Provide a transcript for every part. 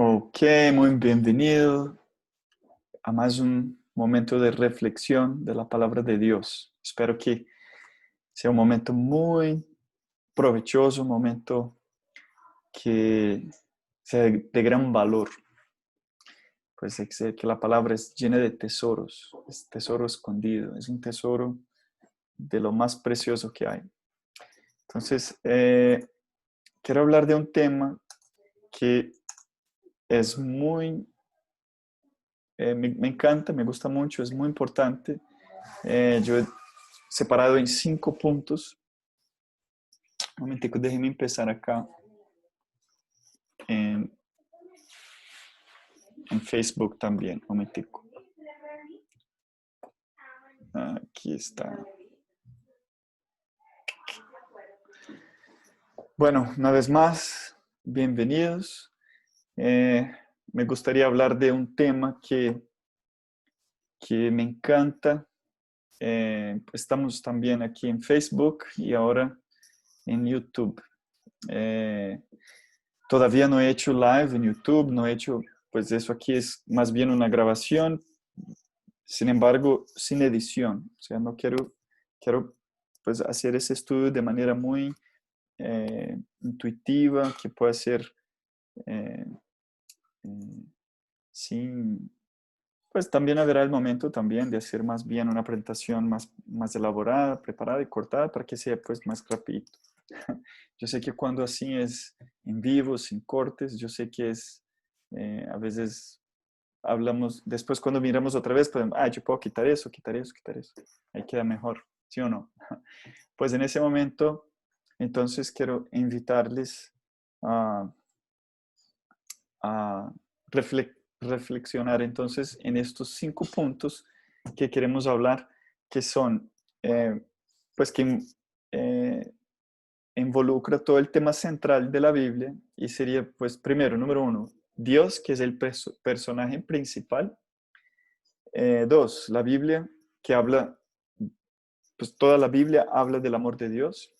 Ok, muy bienvenido a más un momento de reflexión de la palabra de Dios. Espero que sea un momento muy provechoso, un momento que sea de gran valor. Pues sé que la palabra es llena de tesoros, es tesoro escondido, es un tesoro de lo más precioso que hay. Entonces, quiero hablar de un tema que es muy, me encanta, me gusta mucho, es muy importante. Yo he separado en 5 puntos. Un momentico, déjeme empezar acá en, en Facebook también. Un momentico. Aquí está. Bueno, una vez más, bienvenidos. Eh, Me gustaría hablar de un tema que me encanta. Estamos también aquí en Facebook y ahora en YouTube. Eh, Todavía no he hecho live en YouTube, no he hecho, pues eso aquí es más bien una grabación, sin embargo, sin edición. O sea, no quiero pues hacer ese estudio de manera muy intuitiva, que pueda ser eh, eh, sin, pues también habrá el momento también de hacer más bien una presentación más elaborada, preparada y cortada para que sea pues más rapidito. Yo sé que cuando así es en vivo, sin cortes, yo sé que es a veces hablamos, después cuando miramos otra vez, podemos, yo puedo quitar eso, quitar eso, quitar eso. Ahí queda mejor, ¿sí o no? Pues en ese momento, entonces quiero invitarles a, a reflexionar entonces en estos 5 puntos que queremos hablar, que son, pues que eh, involucra todo el tema central de la Biblia y sería, pues primero, número uno, Dios, que es el personaje principal. Dos, la Biblia, que habla, pues toda la Biblia habla del amor de Dios.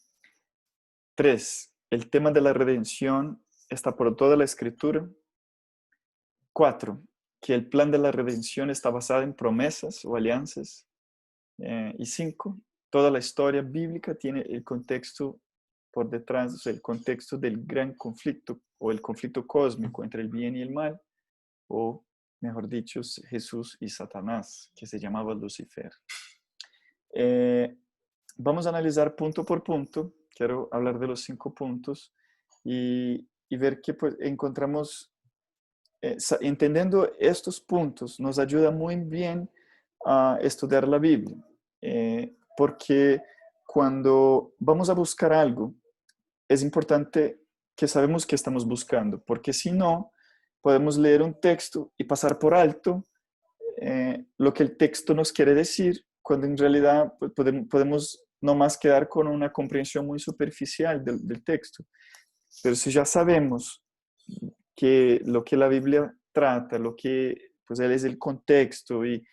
Tres, el tema de la redención está por toda la escritura. Cuatro, que el plan de la redención está basado en promesas o alianzas. Y cinco, toda la historia bíblica tiene el contexto por detrás, o sea, el contexto del gran conflicto o el conflicto cósmico entre el bien y el mal, o mejor dicho, Jesús y Satanás, que se llamaba Lucifer. Eh, Vamos a analizar punto por punto. Quiero hablar de los 5 puntos y ver que pues, encontramos, entendiendo estos puntos, nos ayuda muy bien a estudiar la Biblia. Porque cuando vamos a buscar algo, es importante que sabemos qué estamos buscando, porque si no, podemos leer un texto y pasar por alto lo que el texto nos quiere decir, cuando en realidad pues, podemos no más quedar con una comprensión muy superficial del texto. Pero si ya sabemos que lo que la Biblia trata, lo que pues él es el contexto y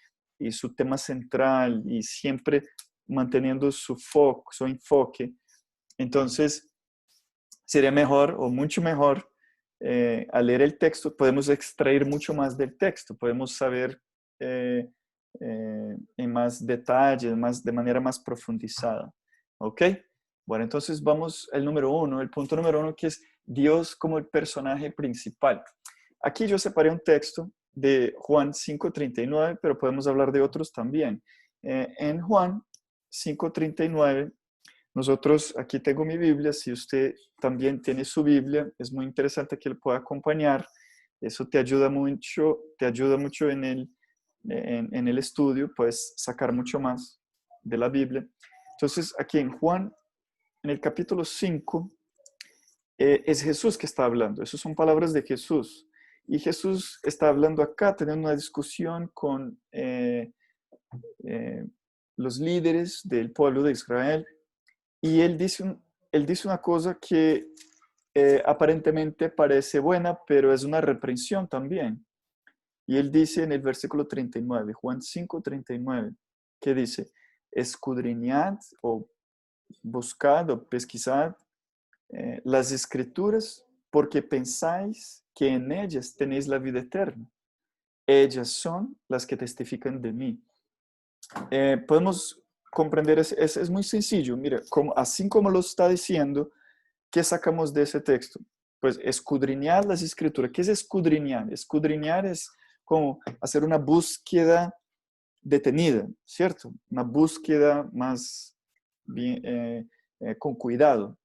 su tema central y siempre manteniendo su foco, su enfoque, entonces sería mejor o mucho mejor al leer el texto, podemos extraer mucho más del texto, podemos saber eh, en más detalle, de manera más profundizada. ¿Ok? Bueno, entonces vamos al número uno, el punto número uno, que es Dios como el personaje principal. Aquí yo separé un texto de Juan 5:39, pero podemos hablar de otros también. En Juan 5:39, nosotros, aquí tengo mi Biblia, si usted también tiene su Biblia, es muy interesante que le pueda acompañar. Eso te ayuda mucho en el estudio, puedes sacar mucho más de la Biblia. Entonces, aquí en Juan, en el capítulo 5, es Jesús que está hablando. Esas son palabras de Jesús. Y Jesús está hablando acá, teniendo una discusión con eh, los líderes del pueblo de Israel. Y él dice una cosa que aparentemente parece buena, pero es una reprensión también. Y él dice en el versículo 39, Juan 5:39, que dice, escudriñad o buscad o pesquisad las escrituras porque pensáis que en ellas tenéis la vida eterna. Ellas son las que testifican de mí. Podemos comprender, es muy sencillo. Mira, así como lo está diciendo, ¿qué sacamos de ese texto? Pues escudriñar las escrituras. ¿Qué es escudriñar? Escudriñar es como hacer una búsqueda detenida, ¿cierto? Una búsqueda más bien, con cuidado,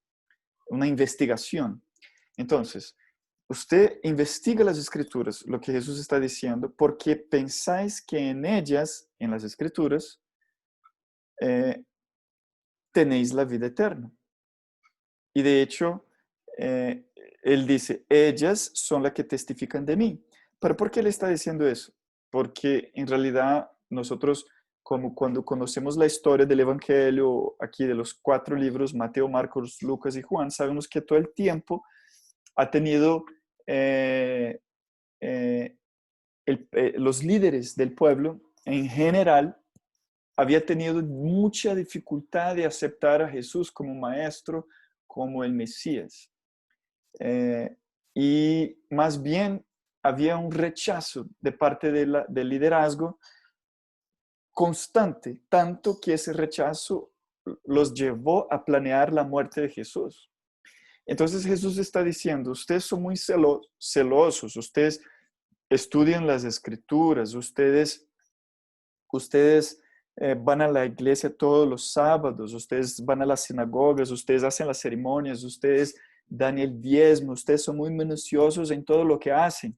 una investigación. Entonces, usted investiga las escrituras, lo que Jesús está diciendo, porque pensáis que en ellas, en las escrituras, eh, tenéis la vida eterna. Y de hecho, eh, él dice, ellas son las que testifican de mí. ¿Pero por qué él está diciendo eso? Porque en realidad nosotros, como cuando conocemos la historia del Evangelio, aquí de los 4 libros, Mateo, Marcos, Lucas y Juan, sabemos que todo el tiempo ha tenido eh, eh, los líderes del pueblo en general había tenido mucha dificultad de aceptar a Jesús como maestro, como el Mesías. Y más bien había un rechazo de parte del liderazgo constante, tanto que ese rechazo los llevó a planear la muerte de Jesús. Entonces Jesús está diciendo, ustedes son muy celosos, ustedes estudian las escrituras, ustedes van a la iglesia todos los sábados, ustedes van a las sinagogas, ustedes hacen las ceremonias, ustedes dan el diezmo, ustedes son muy minuciosos en todo lo que hacen.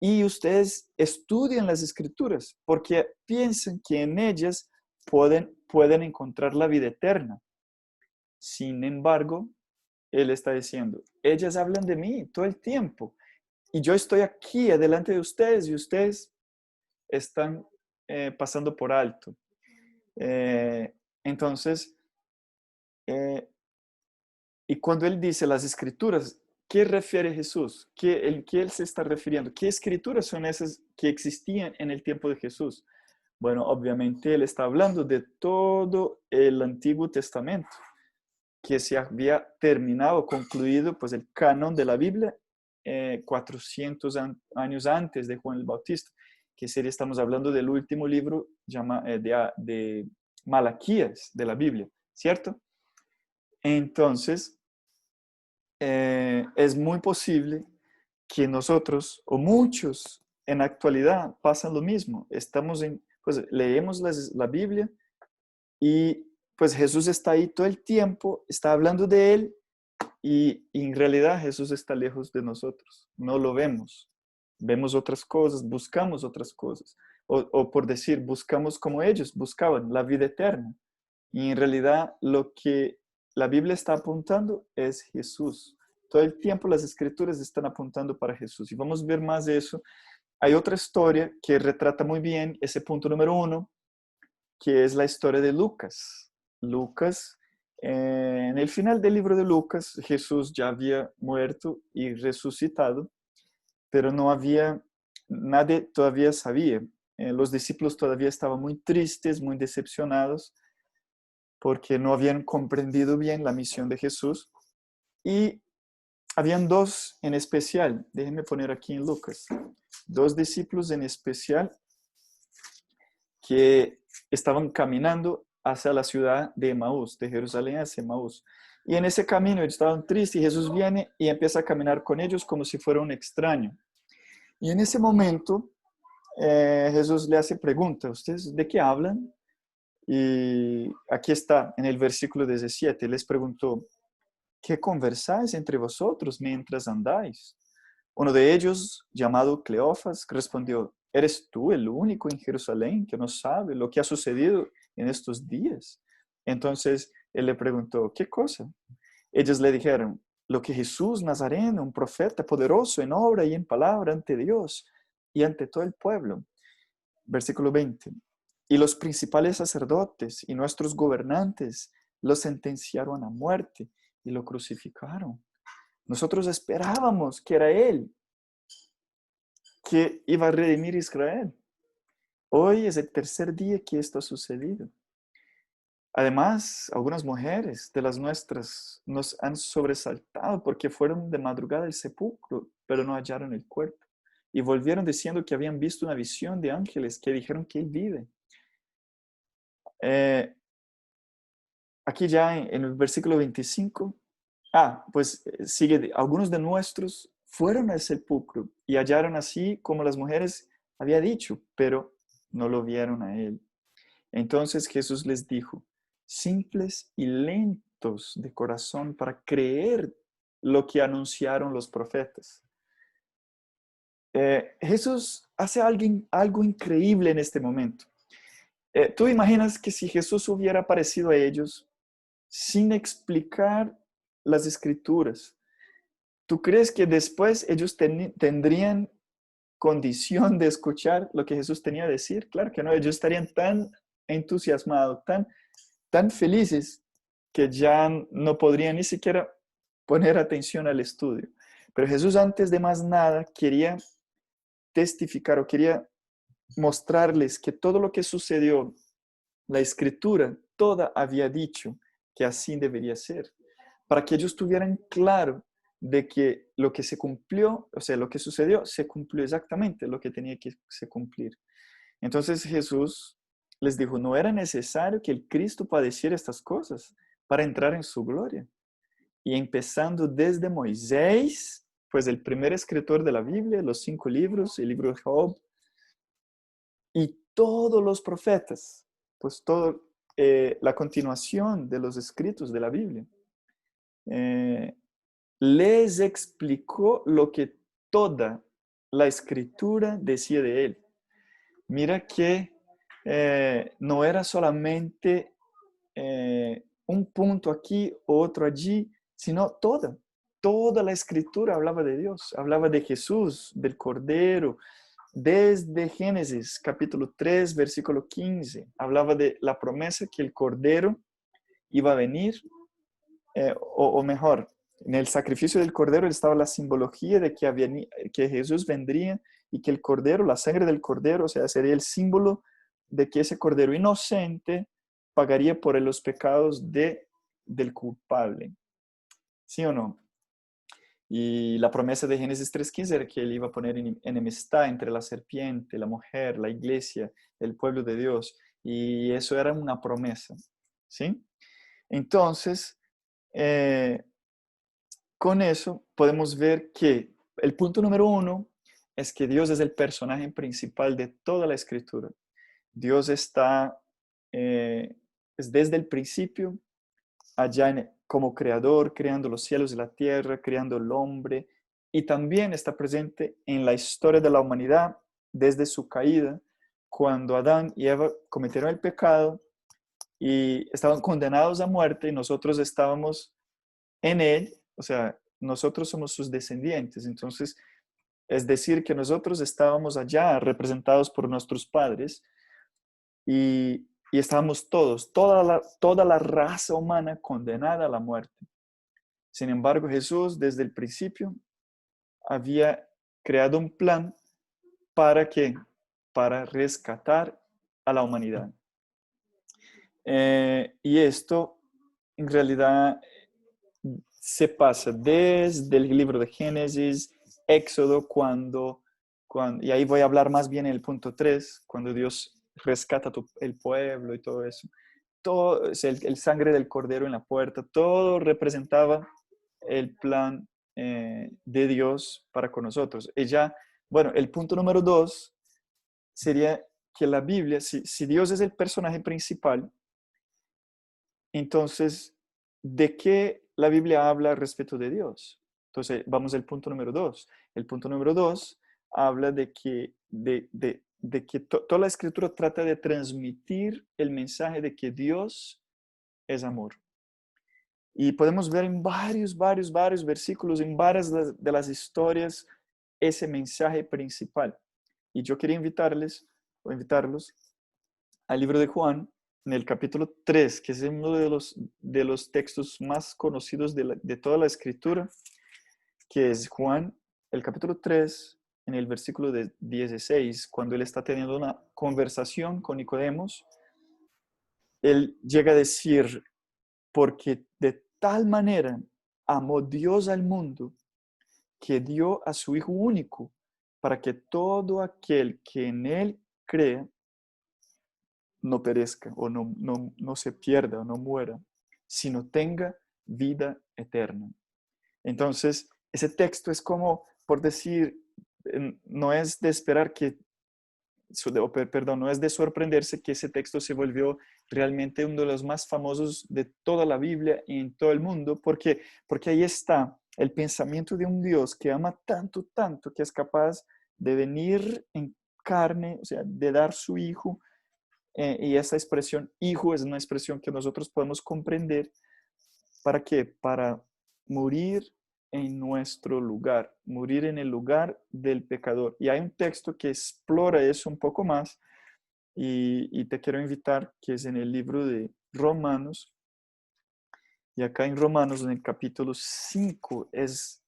Y ustedes estudian las escrituras porque piensan que en ellas pueden encontrar la vida eterna. Sin embargo, él está diciendo, ellas hablan de mí todo el tiempo y yo estoy aquí delante de ustedes y ustedes están pasando por alto. Entonces, y cuando él dice las escrituras, ¿qué refiere Jesús? ¿Qué él se está refiriendo? ¿Qué escrituras son esas que existían en el tiempo de Jesús? Bueno, obviamente él está hablando de todo el Antiguo Testamento, que se había terminado, concluido, pues el canon de la Biblia 400 años antes de Juan el Bautista, que sería, estamos hablando del último libro de Malaquías de la Biblia, ¿cierto? Entonces, es muy posible que nosotros, o muchos en la actualidad, pasan lo mismo. Pues leemos la Biblia y pues Jesús está ahí todo el tiempo, está hablando de él y en realidad Jesús está lejos de nosotros. No lo vemos. Vemos otras cosas, buscamos otras cosas. O por decir, buscamos como ellos buscaban, la vida eterna. Y en realidad lo que la Biblia está apuntando es Jesús. Todo el tiempo las escrituras están apuntando para Jesús. Y vamos a ver más de eso. Hay otra historia que retrata muy bien ese punto número 1, que es la historia de Lucas. Lucas, en el final del libro de Lucas, Jesús ya había muerto y resucitado, pero no había, nadie todavía sabía. Los discípulos todavía estaban muy tristes, muy decepcionados, porque no habían comprendido bien la misión de Jesús. Y habían 2 en especial, déjenme poner aquí en Lucas, 2 discípulos en especial que estaban caminando hacia la ciudad de Emaús, de Jerusalén hacia Emaús. Y en ese camino ellos estaban tristes y Jesús viene y empieza a caminar con ellos como si fuera un extraño. Y en ese momento Jesús le hace pregunta, ¿ustedes de qué hablan? Y aquí está, en el versículo 17, les preguntó, ¿qué conversáis entre vosotros mientras andáis? Uno de ellos, llamado Cleofas, respondió, ¿eres tú el único en Jerusalén que no sabe lo que ha sucedido en estos días? Entonces él le preguntó, ¿qué cosa? Ellos le dijeron, lo que Jesús Nazareno, un profeta poderoso en obra y en palabra ante Dios y ante todo el pueblo. Versículo 20. Y los principales sacerdotes y nuestros gobernantes lo sentenciaron a muerte y lo crucificaron. Nosotros esperábamos que era Él, que iba a redimir a Israel. Hoy es el tercer día que esto ha sucedido. Además, algunas mujeres de las nuestras nos han sobresaltado porque fueron de madrugada al sepulcro, pero no hallaron el cuerpo. Y volvieron diciendo que habían visto una visión de ángeles que dijeron que él vive. Eh, Aquí ya en el versículo 25, pues sigue, algunos de nuestros fueron al sepulcro y hallaron así como las mujeres había dicho, pero no lo vieron a él. Entonces Jesús les dijo, simples y lentos de corazón para creer lo que anunciaron los profetas. Jesús hace algo increíble en este momento. ¿Tú imaginas que si Jesús hubiera aparecido a ellos sin explicar las escrituras, tú crees que después ellos tendrían condición de escuchar lo que Jesús tenía que decir? Claro que no, ellos estarían tan entusiasmados, tan felices que ya no podrían ni siquiera poner atención al estudio. Pero Jesús antes de más nada quería testificar o quería mostrarles que todo lo que sucedió, la escritura toda había dicho que así debería ser, para que ellos tuvieran claro de que lo que se cumplió, o sea, lo que sucedió, se cumplió exactamente lo que tenía que se cumplir. Entonces Jesús les dijo, no era necesario que el Cristo padeciera estas cosas para entrar en su gloria. Y empezando desde Moisés, pues el primer escritor de la Biblia, los 5 libros, el libro de Job, y todos los profetas, pues todo la continuación de los escritos de la Biblia, eh, les explicó lo que toda la escritura decía de él. Mira que no era solamente un punto aquí, otro allí, sino toda la escritura hablaba de Dios, hablaba de Jesús, del Cordero. Desde Génesis capítulo 3, versículo 15, hablaba de la promesa que el Cordero iba a venir, o mejor, en el sacrificio del Cordero estaba la simbología de que Jesús vendría y que el Cordero, la sangre del Cordero, o sea, sería el símbolo de que ese Cordero inocente pagaría por los pecados del culpable. ¿Sí o no? Y la promesa de Génesis 3:15 era que él iba a poner enemistad entre la serpiente, la mujer, la iglesia, el pueblo de Dios. Y eso era una promesa. ¿Sí? Entonces, eh, con eso podemos ver que el punto número 1 es que Dios es el personaje principal de toda la escritura. Dios está, es desde el principio allá como creador, creando los cielos y la tierra, creando el hombre, y también está presente en la historia de la humanidad desde su caída, cuando Adán y Eva cometieron el pecado y estaban condenados a muerte y nosotros estábamos en él, o sea, nosotros somos sus descendientes. Entonces, es decir, que nosotros estábamos allá representados por nuestros padres y estábamos toda la raza humana condenada a la muerte. Sin embargo, Jesús desde el principio había creado un plan para que, para rescatar a la humanidad. Y esto en realidad se pasa desde el libro de Génesis, Éxodo, y ahí voy a hablar más bien en el punto 3, cuando Dios rescata el pueblo y todo eso. Todo, el sangre del cordero en la puerta, todo representaba el plan de Dios para con nosotros. Bueno, el punto número 2 sería que la Biblia, si Dios es el personaje principal, entonces, ¿de qué la Biblia habla respecto de Dios? Entonces, vamos al punto número 2. El punto número 2 habla de que, toda la escritura trata de transmitir el mensaje de que Dios es amor. Y podemos ver en varios versículos, en varias de las historias, ese mensaje principal. Y yo quería invitarlos al libro de Juan, en el capítulo 3, que es uno de los textos más conocidos de toda la escritura, que es Juan, el capítulo 3, en el versículo 16, cuando él está teniendo una conversación con Nicodemos. él llega a decir, porque de tal manera amó Dios al mundo que dio a su Hijo único, para que todo aquel que en él crea no perezca o no se pierda o no muera, sino tenga vida eterna. Entonces, ese texto es como, por decir, no es de esperar que, perdón, no es de sorprenderse que ese texto se volvió realmente uno de los más famosos de toda la Biblia y en todo el mundo, porque ahí está el pensamiento de un Dios que ama tanto, tanto, que es capaz de venir en carne, o sea, de dar su Hijo, y esa expresión hijo es una expresión que nosotros podemos comprender. ¿Para qué? Para morir en nuestro lugar, morir en el lugar del pecador. Y hay un texto que explora eso un poco más y te quiero invitar, que es en el libro de Romanos. Y acá en Romanos, en el capítulo 5, es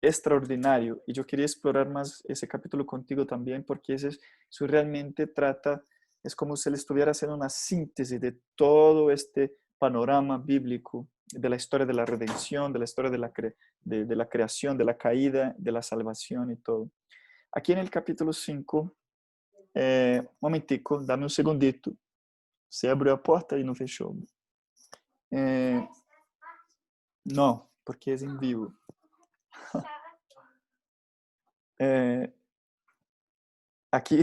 extraordinario. Y yo quería explorar más ese capítulo contigo también, porque eso realmente trata, es como si le estuviera haciendo una síntesis de todo este panorama bíblico, de la historia de la redención, de la historia de la creación, de la caída, de la salvación y todo. Aquí en el capítulo 5, momentico, dame un segundito. Se abrió a porta y no fechou. No, porque es en vivo. Eh, aquí,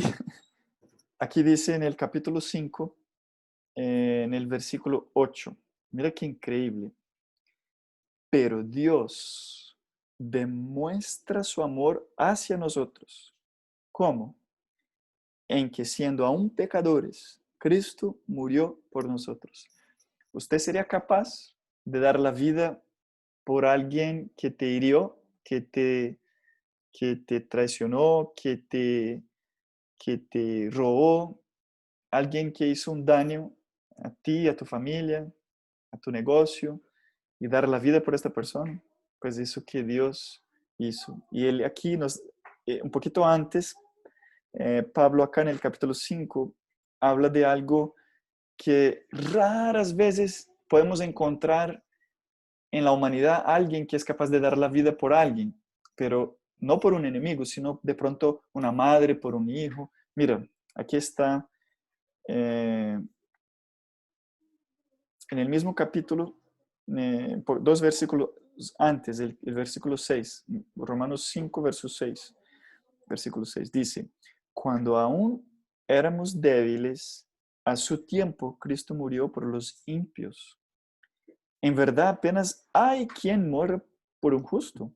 aquí dice en el capítulo 5, en el versículo 8, mira qué increíble. Pero Dios demuestra su amor hacia nosotros. ¿Cómo? En que siendo aún pecadores, Cristo murió por nosotros. ¿Usted sería capaz de dar la vida por alguien que te hirió, que te traicionó, que te robó, alguien que hizo un daño a ti, a tu familia, a tu negocio, y dar la vida por esta persona? Pues eso que Dios hizo. Y él aquí un poquito antes, Pablo acá en el capítulo 5 habla de algo que raras veces podemos encontrar en la humanidad, alguien que es capaz de dar la vida por alguien, pero no por un enemigo, sino de pronto una madre por un hijo. Mira, aquí está, en el mismo capítulo, dos versículos antes, el versículo 6, Romanos 5, verso 6, versículo 6, dice, cuando aún éramos débiles, a su tiempo Cristo murió por los impios. En verdad, apenas hay quien muere por un justo.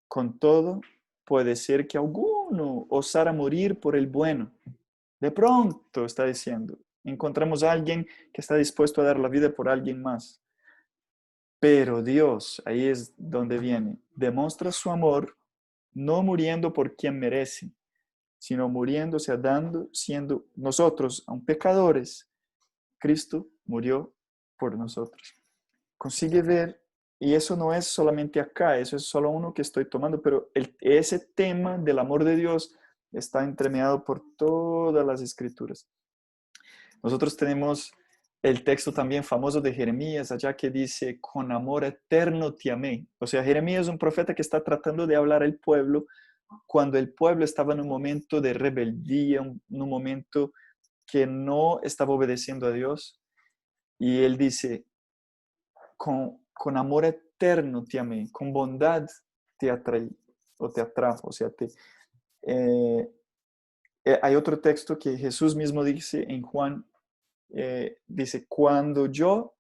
Con todo, puede ser que alguno osara morir por el bueno. De pronto, está diciendo, encontramos a alguien que está dispuesto a dar la vida por alguien más. Pero Dios, ahí es donde viene, demuestra su amor no muriendo por quien merece, sino muriendo, o sea, dando, siendo nosotros, aun pecadores, Cristo murió por nosotros. Consigue ver, y eso no es solamente acá, eso es solo uno que estoy tomando, pero ese tema del amor de Dios está entremeado por todas las escrituras. Nosotros tenemos el texto también famoso de Jeremías, allá que dice, con amor eterno te amé. O sea, Jeremías es un profeta que está tratando de hablar al pueblo cuando el pueblo estaba en un momento de rebeldía, en un momento que no estaba obedeciendo a Dios. Y él dice, con amor eterno te amé, con bondad te atraí o te atrajo. O sea, eh, hay otro texto que Jesús mismo dice en Juan, dice, cuando yo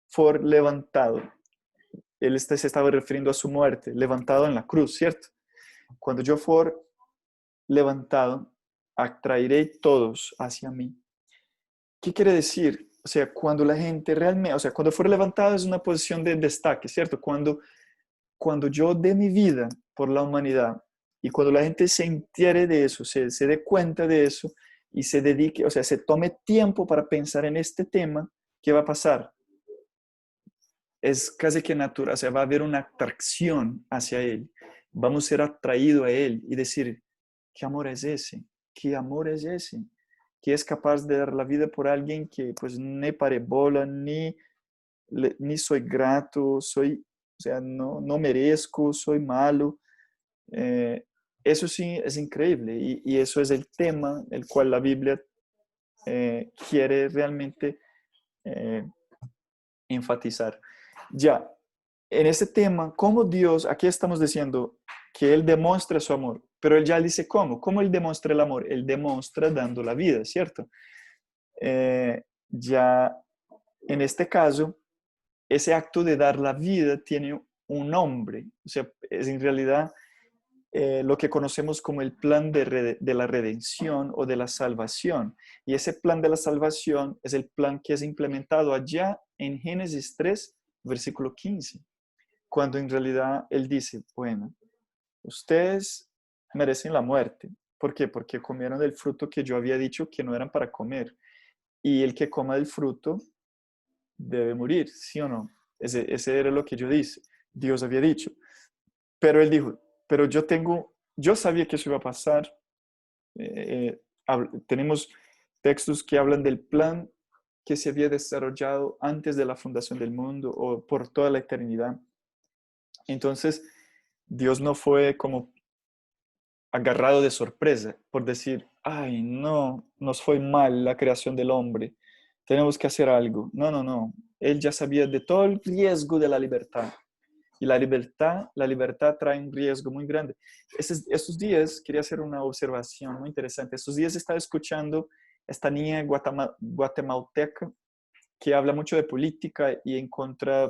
for levantado, él se estaba refiriendo a su muerte, levantado en la cruz, ¿cierto? Cuando yo for levantado, atraeré todos hacia mí. ¿Qué quiere decir? O sea, cuando la gente realmente, o sea, cuando fuera levantado es una posición de destaque, ¿cierto? Cuando yo dé mi vida por la humanidad y cuando la gente se entere de eso, se dé cuenta de eso y se dedique, o sea, se tome tiempo para pensar en este tema, ¿qué va a pasar? Es casi que natural, o sea, va a haber una atracción hacia Él. Vamos a ser atraídos a Él y decir, ¿qué amor es ese? ¿Qué amor es ese? que es capaz de dar la vida por alguien que pues ni pare bola, ni soy grato, o sea, no merezco, soy malo. Eh, Eso sí es increíble y eso es el tema el cual la Biblia quiere realmente eh, enfatizar. Ya, en este tema, cómo Dios, aquí estamos diciendo que Él demuestra su amor, pero Él ya dice cómo. ¿Cómo Él demuestra el amor? Él demuestra dando la vida, ¿cierto? Ya en este caso, ese acto de dar la vida tiene un nombre, o sea, es en realidad lo que conocemos como el plan de la redención o de la salvación. Y ese plan de la salvación es el plan que es implementado allá en Génesis 3, versículo 15, cuando en realidad él dice, bueno, ustedes merecen la muerte. ¿Por qué? Porque comieron del fruto que yo había dicho que no eran para comer. Y el que coma del fruto debe morir, ¿sí o no? Ese era lo que Dios había dicho. Pero él dijo, pero yo sabía que eso iba a pasar. Tenemos textos que hablan del plan que se había desarrollado antes de la fundación del mundo o por toda la eternidad. Entonces, Dios no fue como agarrado de sorpresa por decir, ay, no, nos fue mal la creación del hombre, tenemos que hacer algo. No, no, no. Él ya sabía de todo el riesgo de la libertad. Y la libertad trae un riesgo muy grande. Estos días, quería hacer una observación muy interesante. Estos días estaba escuchando esta niña guatemalteca que habla mucho de política y en contra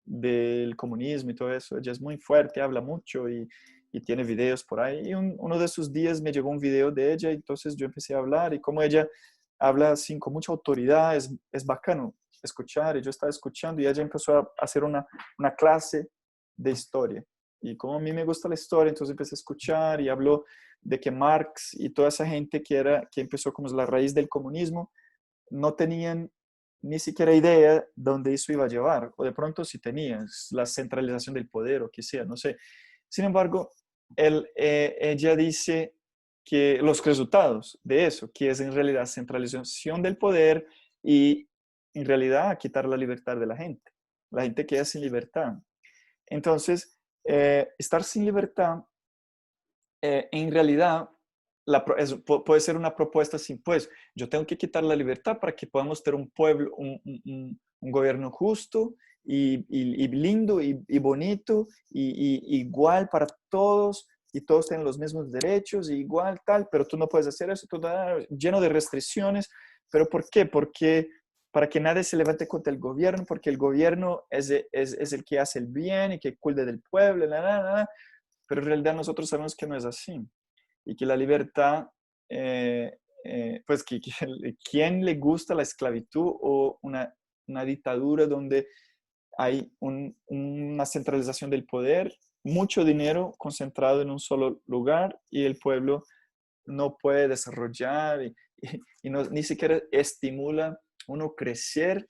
del comunismo y todo eso. Ella es muy fuerte, habla mucho y tiene videos por ahí. Y uno de esos días me llegó un video de ella, y entonces yo empecé a hablar y como ella habla así con mucha autoridad, es bacano escuchar. Y yo estaba escuchando y ella empezó a hacer una clase de historia. Y como a mí me gusta la historia, entonces empecé a escuchar y habló de que Marx y toda esa gente que empezó como la raíz del comunismo, no tenían ni siquiera idea dónde eso iba a llevar, o de pronto sí tenían, la centralización del poder o qué sea, no sé. Sin embargo, ella dice que los resultados de eso, que es en realidad centralización del poder y en realidad quitar la libertad de la gente queda sin libertad. Entonces, estar sin libertad, en realidad, puede ser una propuesta así, pues yo tengo que quitar la libertad para que podamos tener un pueblo, un gobierno justo y lindo y bonito y igual para todos y todos tienen los mismos derechos y igual tal, pero tú no puedes hacer eso, todo lleno de restricciones. ¿Pero por qué? Porque para que nadie se levante contra el gobierno, porque el gobierno es el que hace el bien y que cuida del pueblo, pero en realidad nosotros sabemos que no es así y que la libertad, pues ¿quién le gusta la esclavitud o una dictadura donde hay una centralización del poder, mucho dinero concentrado en un solo lugar y el pueblo no puede desarrollar y ni siquiera estimula uno crecer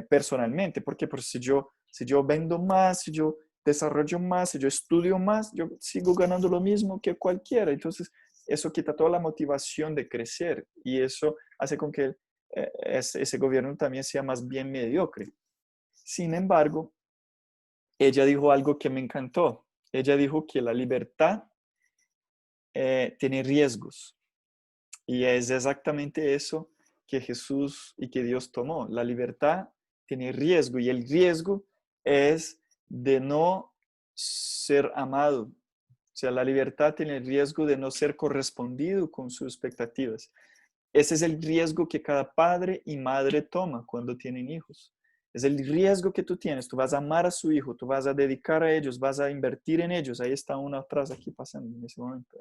personalmente? ¿Por qué? Porque si yo vendo más, si yo desarrollo más, si yo estudio más, yo sigo ganando lo mismo que cualquiera. Entonces, eso quita toda la motivación de crecer y eso hace con que ese gobierno también sea más bien mediocre. Sin embargo, ella dijo algo que me encantó. Ella dijo que la libertad tiene riesgos. Y es exactamente eso que Jesús y que Dios tomó. La libertad tiene riesgo y el riesgo es de no ser amado. O sea, la libertad tiene el riesgo de no ser correspondido con sus expectativas. Ese es el riesgo que cada padre y madre toma cuando tienen hijos. Es el riesgo que tú tienes. Tú vas a amar a su hijo, tú vas a dedicar a ellos, vas a invertir en ellos. Ahí está uno atrás aquí pasando en ese momento.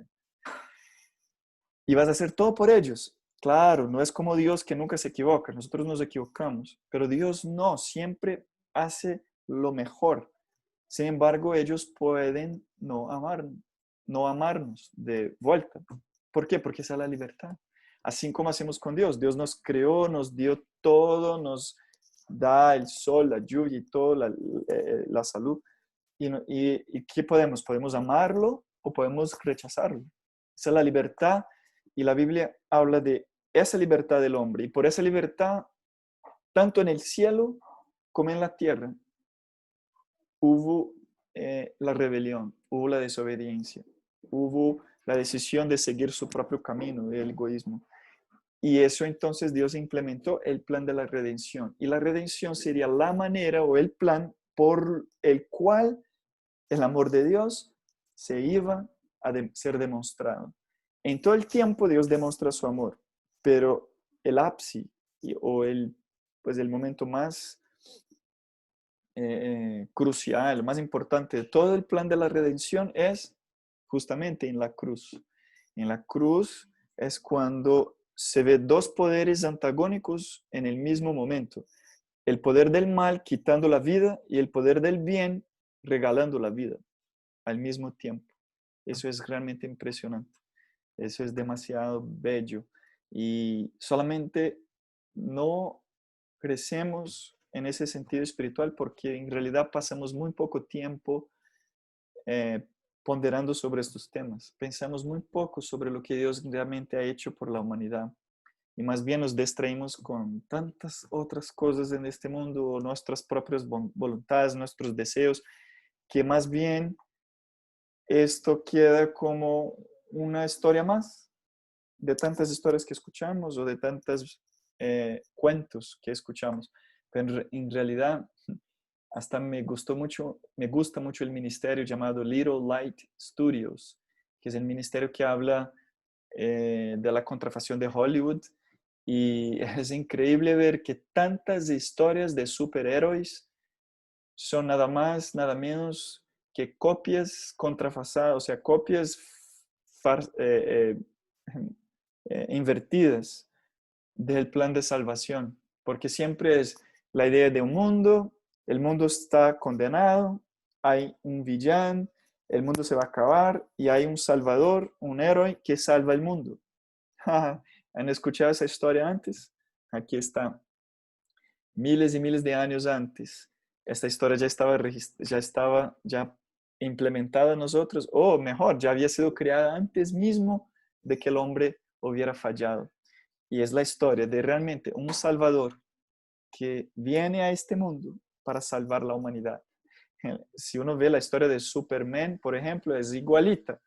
Y vas a hacer todo por ellos. Claro, no es como Dios que nunca se equivoca, nosotros nos equivocamos, pero Dios no, siempre hace lo mejor. Sin embargo, ellos pueden no amarnos de vuelta. ¿Por qué? Porque esa es la libertad. Así como hacemos con Dios. Dios nos creó, nos dio todo, nos da el sol, la lluvia y todo, la salud. ¿Y qué podemos? Podemos amarlo o podemos rechazarlo. Esa es la libertad y la Biblia habla de esa libertad del hombre. Y por esa libertad, tanto en el cielo como en la tierra, hubo la rebelión, hubo la desobediencia, hubo la decisión de seguir su propio camino, el egoísmo. Y eso entonces Dios implementó el plan de la redención. Y la redención sería la manera o el plan por el cual el amor de Dios se iba a ser demostrado. En todo el tiempo Dios demuestra su amor, pero el ápice o pues el momento más crucial, más importante de todo el plan de la redención es justamente en la cruz. En la cruz es cuando se ve dos poderes antagónicos en el mismo momento. El poder del mal quitando la vida y el poder del bien regalando la vida al mismo tiempo. Eso es realmente impresionante. Eso es demasiado bello. Y solamente no crecemos en ese sentido espiritual porque en realidad pasamos muy poco tiempo eh, ponderando sobre estos temas. Pensamos muy poco sobre lo que Dios realmente ha hecho por la humanidad. Y más bien nos distraímos con tantas otras cosas en este mundo, nuestras propias voluntades, nuestros deseos, que más bien esto queda como una historia más de tantas historias que escuchamos o de tantos cuentos que escuchamos. Pero en realidad, hasta me gusta mucho el ministerio llamado Little Light Studios, que es el ministerio que habla de la contrafacción de Hollywood. Y es increíble ver que tantas historias de superhéroes son nada más, nada menos que copias contrafasadas, o sea, copias invertidas del plan de salvación, porque siempre es la idea de un mundo, el mundo está condenado, hay un villano, el mundo se va a acabar y hay un salvador, un héroe que salva el mundo. ¿Han escuchado esa historia antes? Aquí está. Miles y miles de años antes, esta historia ya estaba implementada en nosotros, o mejor, ya había sido creada antes mismo de que el hombre hubiera fallado. Y es la historia de realmente un Salvador que viene a este mundo para salvar la humanidad. Si uno ve la historia de Superman, por ejemplo, es igualita.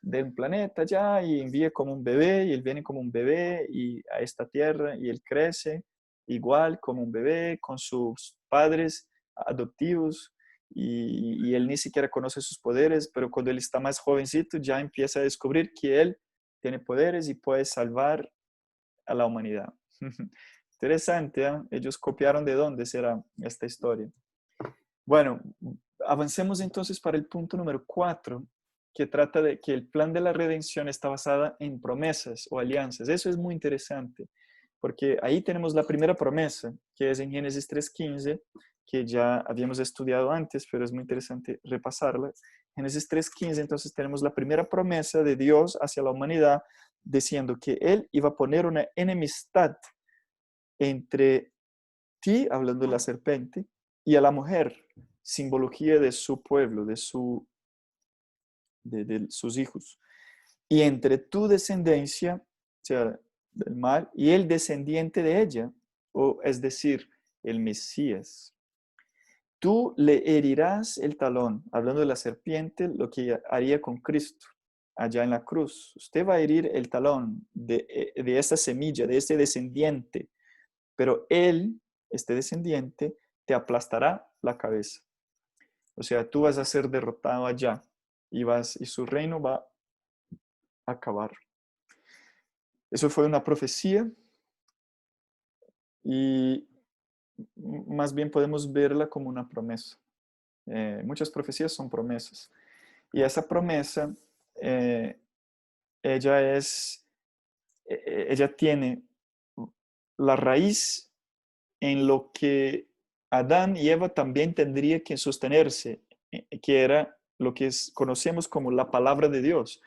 De un planeta ya y envía como un bebé y él viene como un bebé y a esta tierra y él crece igual como un bebé con sus padres adoptivos y él ni siquiera conoce sus poderes, pero cuando él está más jovencito ya empieza a descubrir que él tiene poderes y puede salvar a la humanidad. Interesante, ¿eh? Ellos copiaron de dónde será esta historia. Bueno, avancemos entonces para el punto número 4, que trata de que el plan de la redención está basada en promesas o alianzas. Eso es muy interesante, porque ahí tenemos la primera promesa, que es en Génesis 3:15, que ya habíamos estudiado antes, pero es muy interesante repasarla. Génesis 3:15, entonces tenemos la primera promesa de Dios hacia la humanidad, diciendo que Él iba a poner una enemistad entre ti, hablando de la serpiente, y a la mujer, simbología de su pueblo, de sus hijos. Y entre tu descendencia, o sea, del mal, y el descendiente de ella, o es decir, el Mesías. Tú le herirás el talón, hablando de la serpiente, lo que haría con Cristo allá en la cruz. Usted va a herir el talón de esa semilla, de ese descendiente, pero él, este descendiente, te aplastará la cabeza. O sea, tú vas a ser derrotado allá y su reino va a acabar. Eso fue una profecía y más bien podemos verla como una promesa. Muchas profecías son promesas. Y esa promesa, eh, ella es, ella tiene la raíz en lo que Adán y Eva también tendría que sostenerse, que era lo que conocemos como la palabra de Dios.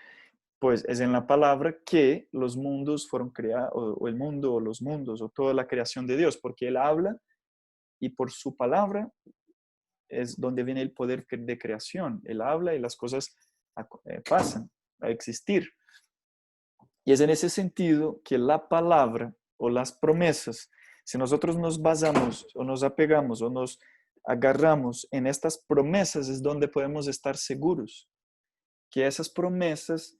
Pues es en la palabra que los mundos fueron creados, o el mundo, o los mundos, o toda la creación de Dios, porque Él habla y por su palabra es donde viene el poder de creación. Él habla y las cosas pasan a existir. Y es en ese sentido que la palabra o las promesas, si nosotros nos basamos o nos apegamos o nos agarramos en estas promesas, es donde podemos estar seguros que esas promesas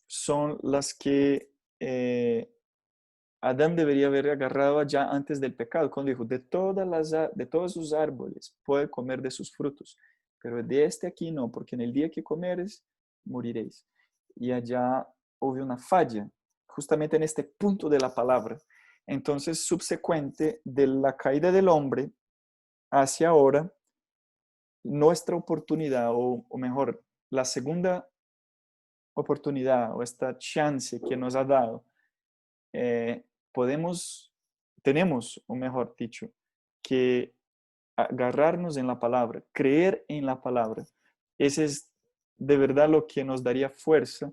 son las que Adán debería haber agarrado ya antes del pecado, cuando dijo, de todos sus árboles puede comer de sus frutos, pero de este aquí no, porque en el día que comeres, moriréis. Y allá hubo una falla, justamente en este punto de la palabra. Entonces, subsecuente de la caída del hombre hacia ahora, nuestra oportunidad, o mejor, la segunda oportunidad o esta chance que nos ha dado, eh, tenemos, o mejor dicho, que agarrarnos en la palabra, creer en la palabra. Ese es de verdad lo que nos daría fuerza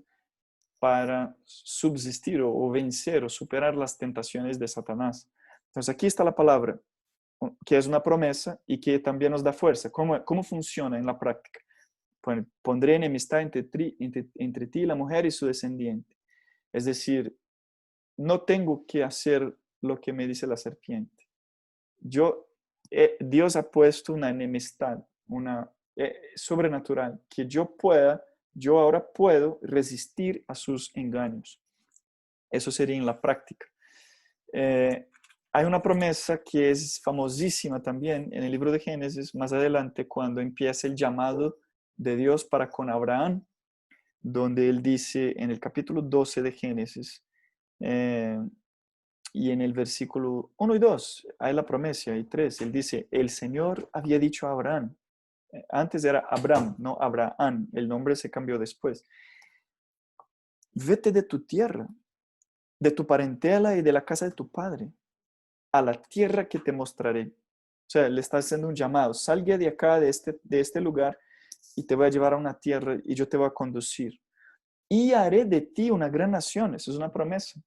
para subsistir o vencer o superar las tentaciones de Satanás. Entonces aquí está la palabra, que es una promesa y que también nos da fuerza. ¿Cómo funciona en la práctica? Pondré enemistad entre ti y la mujer y su descendiente. Es decir, no tengo que hacer lo que me dice la serpiente. Dios ha puesto una enemistad, una sobrenatural, que yo ahora puedo resistir a sus engaños. Eso sería en la práctica. Hay una promesa que es famosísima también en el libro de Génesis, más adelante, cuando empieza el llamado de Dios para con Abraham, donde él dice en el capítulo 12 de Génesis, y en el versículo 1 y 2 hay la promesa, y 3, él dice, el Señor había dicho a Abraham, antes era Abraham, no Abraham, el nombre se cambió después, vete de tu tierra, de tu parentela y de la casa de tu padre, a la tierra que te mostraré. O sea, le está haciendo un llamado, salga de acá, de este lugar, y te voy a llevar a una tierra y yo te voy a conducir. Y haré de ti una gran nación, eso es una promesa.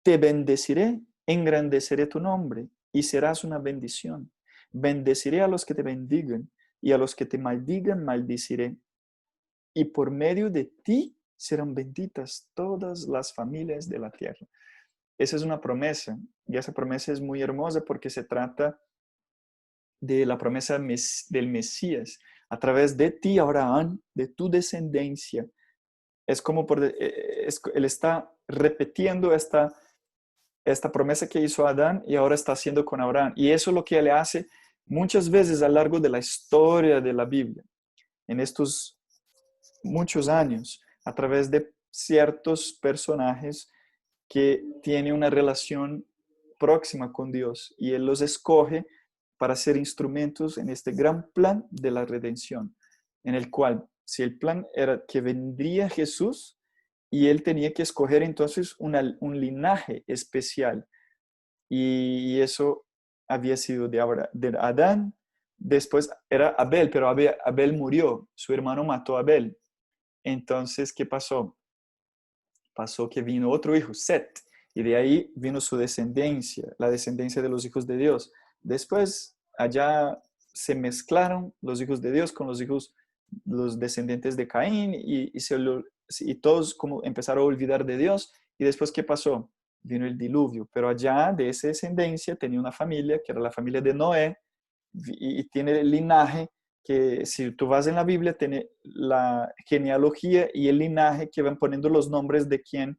Te bendeciré, engrandeceré tu nombre y serás una bendición. Bendeciré a los que te bendigan y a los que te maldigan, maldiciré. Y por medio de ti serán benditas todas las familias de la tierra. Esa es una promesa y esa promesa es muy hermosa porque se trata de la promesa del Mesías. A través de ti, Abraham, de tu descendencia. Es como él está repitiendo esta promesa que hizo Adán y ahora está haciendo con Abraham. Y eso es lo que él hace muchas veces a lo largo de la historia de la Biblia, en estos muchos años, a través de ciertos personajes que tienen una relación próxima con Dios y él los escoge para ser instrumentos en este gran plan de la redención, en el cual, si el plan era que vendría Jesús, y él tenía que escoger entonces un linaje especial, y eso había sido de Adán, después era Abel, pero Abel murió, su hermano mató a Abel. Entonces, ¿qué pasó? Pasó que vino otro hijo, Set, y de ahí vino su descendencia, la descendencia de los hijos de Dios. Después, allá se mezclaron los hijos de Dios con los descendientes de Caín, y todos como empezaron a olvidar de Dios. Y después, ¿qué pasó? Vino el diluvio, pero allá de esa descendencia tenía una familia, que era la familia de Noé, y tiene el linaje que, si tú vas en la Biblia, tiene la genealogía y el linaje que van poniendo los nombres de quién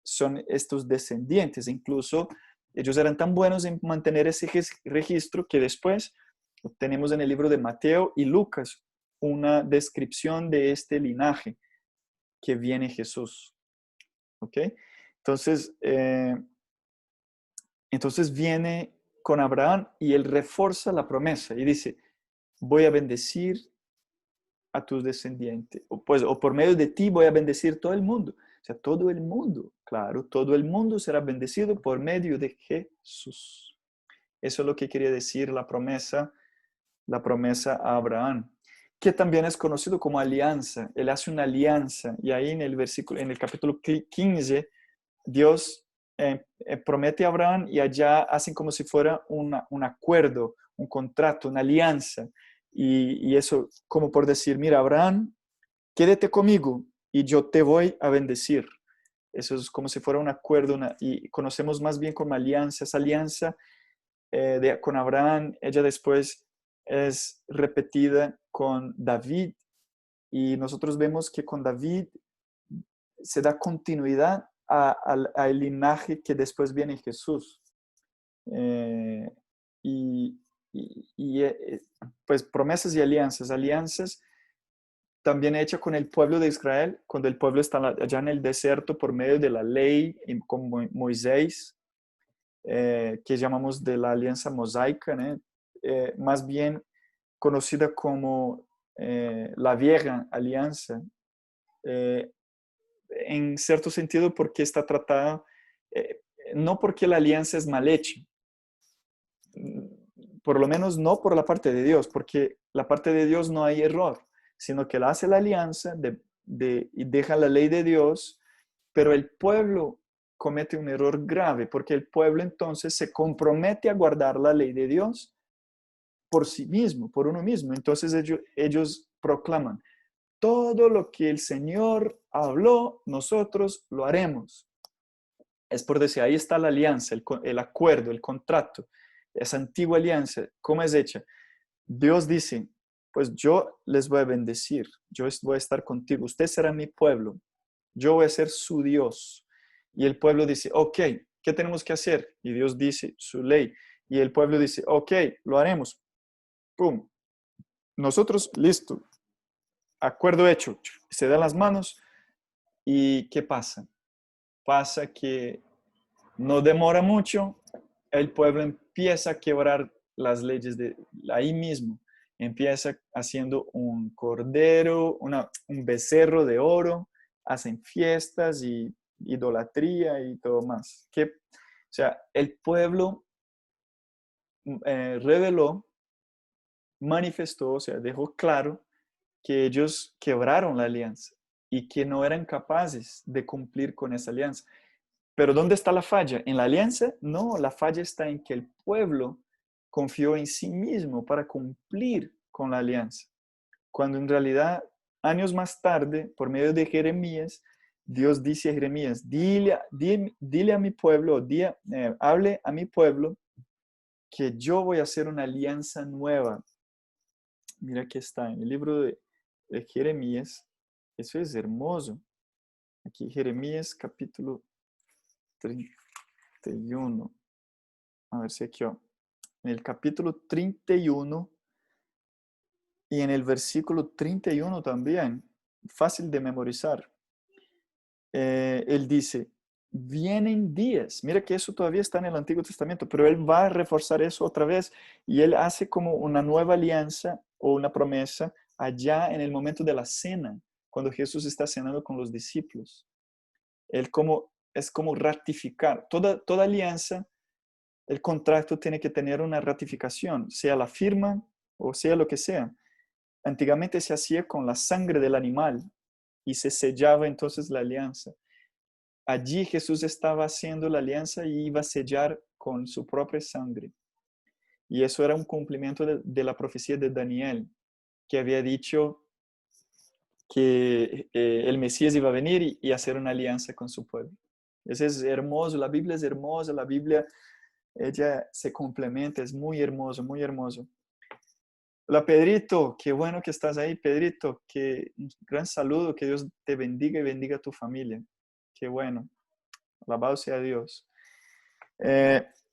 son estos descendientes. Incluso ellos eran tan buenos en mantener ese registro que después tenemos en el libro de Mateo y Lucas una descripción de este linaje que viene Jesús. ¿Ok? Entonces, entonces viene con Abraham y él refuerza la promesa y dice, voy a bendecir a tus descendientes, o por medio de ti voy a bendecir todo el mundo. O sea, todo el mundo, claro, todo el mundo será bendecido por medio de Jesús. Eso es lo que quería decir la promesa a Abraham, que también es conocido como alianza. Él hace una alianza, y ahí en el capítulo 15, Dios promete a Abraham, y allá hacen como si fuera un acuerdo, un contrato, una alianza. Y eso como por decir, mira, Abraham, quédate conmigo y yo te voy a bendecir. Eso es como si fuera un acuerdo, y conocemos más bien como alianza. Esa alianza con Abraham, ella después es repetida con David, y nosotros vemos que con David se da continuidad al linaje que después viene Jesús. Eh, y, pues promesas y alianzas. Alianzas también hecha con el pueblo de Israel, cuando el pueblo está allá en el desierto por medio de la ley, con Moisés, que llamamos de la alianza mosaica, ¿no? Más bien conocida como la vieja alianza, eh, en cierto sentido porque está tratada, no porque la alianza es mal hecha, por lo menos no por la parte de Dios, porque la parte de Dios no hay error, sino que la hace la alianza y deja la ley de Dios, pero el pueblo comete un error grave, porque el pueblo entonces se compromete a guardar la ley de Dios por sí mismo, por uno mismo. Entonces ellos proclaman, todo lo que el Señor habló, nosotros lo haremos. Es por decir, ahí está la alianza, el acuerdo, el contrato, esa antigua alianza. ¿Cómo es hecha? Dios dice, pues yo les voy a bendecir, yo voy a estar contigo, usted será mi pueblo, yo voy a ser su Dios. Y el pueblo dice, ok, ¿qué tenemos que hacer? Y Dios dice, su ley. Y el pueblo dice, ok, lo haremos. ¡Pum! Nosotros, listo, acuerdo hecho, se dan las manos. ¿Y qué pasa? Pasa que no demora mucho, el pueblo empieza a quebrar las leyes de ahí mismo. Empieza haciendo un cordero, un becerro de oro, hacen fiestas y idolatría y todo más. O sea, el pueblo reveló, manifestó, o sea, dejó claro que ellos quebraron la alianza y que no eran capaces de cumplir con esa alianza. Pero ¿dónde está la falla? ¿En la alianza? No, la falla está en que el pueblo confió en sí mismo para cumplir con la alianza. Cuando en realidad, años más tarde, por medio de Jeremías, Dios dice a Jeremías, dile a mi pueblo, hable a mi pueblo que yo voy a hacer una alianza nueva. Mira que está en el libro de Jeremías. Eso es hermoso. Aquí Jeremías capítulo 31. A ver si aquí, en el capítulo 31 y en el versículo 31 también, fácil de memorizar. Él dice, vienen días, mira que eso todavía está en el Antiguo Testamento, pero él va a reforzar eso otra vez y él hace como una nueva alianza o una promesa allá en el momento de la cena, cuando Jesús está cenando con los discípulos. Es como ratificar, toda alianza, el contrato tiene que tener una ratificación, sea la firma o sea lo que sea. Antiguamente se hacía con la sangre del animal y se sellaba entonces la alianza. Allí Jesús estaba haciendo la alianza y iba a sellar con su propia sangre. Y eso era un cumplimiento de la profecía de Daniel, que había dicho que el Mesías iba a venir y hacer una alianza con su pueblo. Eso es hermoso, la Biblia es hermosa, la Biblia, ella se complementa, es muy hermoso, muy hermoso. Hola Pedrito, qué bueno que estás ahí, Pedrito, un gran saludo, que Dios te bendiga y bendiga a tu familia. Qué bueno, alabado sea Dios.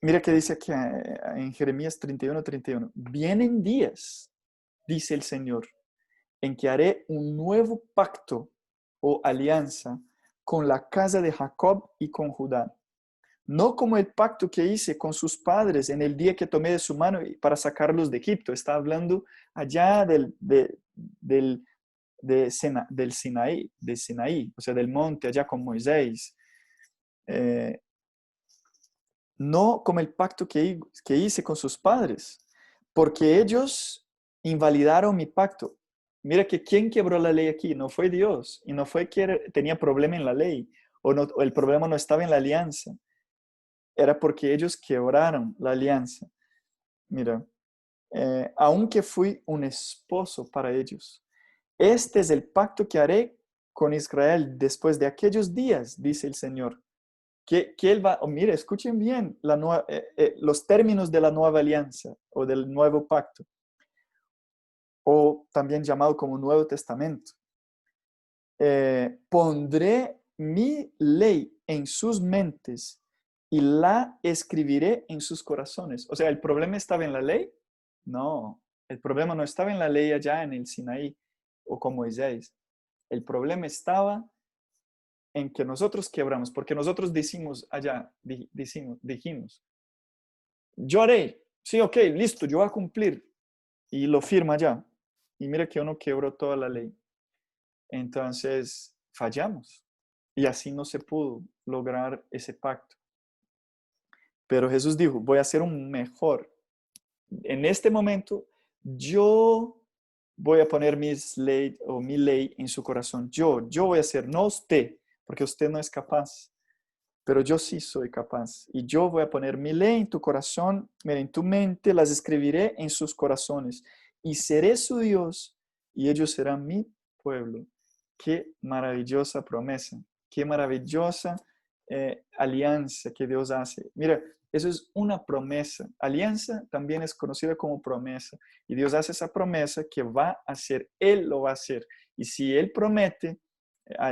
Mira que dice aquí en Jeremías 31:31, vienen días, dice el Señor, en que haré un nuevo pacto o alianza con la casa de Jacob y con Judá. No como el pacto que hice con sus padres en el día que tomé de su mano para sacarlos de Egipto. Está hablando allá del Sinaí, o sea, del monte, allá con Moisés. No como el pacto que hice con sus padres, porque ellos invalidaron mi pacto. Mira que ¿quién quebró la ley aquí? No fue Dios, y no fue que tenía problema en la ley, o el problema no estaba en la alianza, era porque ellos quebraron la alianza. Mira, aunque fui un esposo para ellos, este es el pacto que haré con Israel después de aquellos días, dice el Señor, que Él va, mire, escuchen bien los términos de la nueva alianza o del nuevo pacto, o también llamado como Nuevo Testamento. Pondré mi ley en sus mentes y la escribiré en sus corazones. O sea, ¿el problema estaba en la ley? No, el problema no estaba en la ley allá en el Sinaí o con Moisés. El problema estaba en que nosotros quebramos, porque nosotros decimos allá, dijimos, yo haré, sí, ok, listo, yo voy a cumplir, y lo firma allá. Y mira que uno quebró toda la ley. Entonces, fallamos. Y así no se pudo lograr ese pacto. Pero Jesús dijo, voy a hacer un mejor. En este momento, yo voy a poner mi ley en su corazón. Yo voy a hacer, no usted, porque usted no es capaz. Pero yo sí soy capaz. Y yo voy a poner mi ley en tu corazón, mira, en tu mente, las escribiré en sus corazones. Y seré su Dios, y ellos serán mi pueblo. Qué maravillosa promesa, qué maravillosa alianza que Dios hace. Mira, eso es una promesa. Alianza también es conocida como promesa. Y Dios hace esa promesa que va a hacer, Él lo va a hacer. Y si Él promete,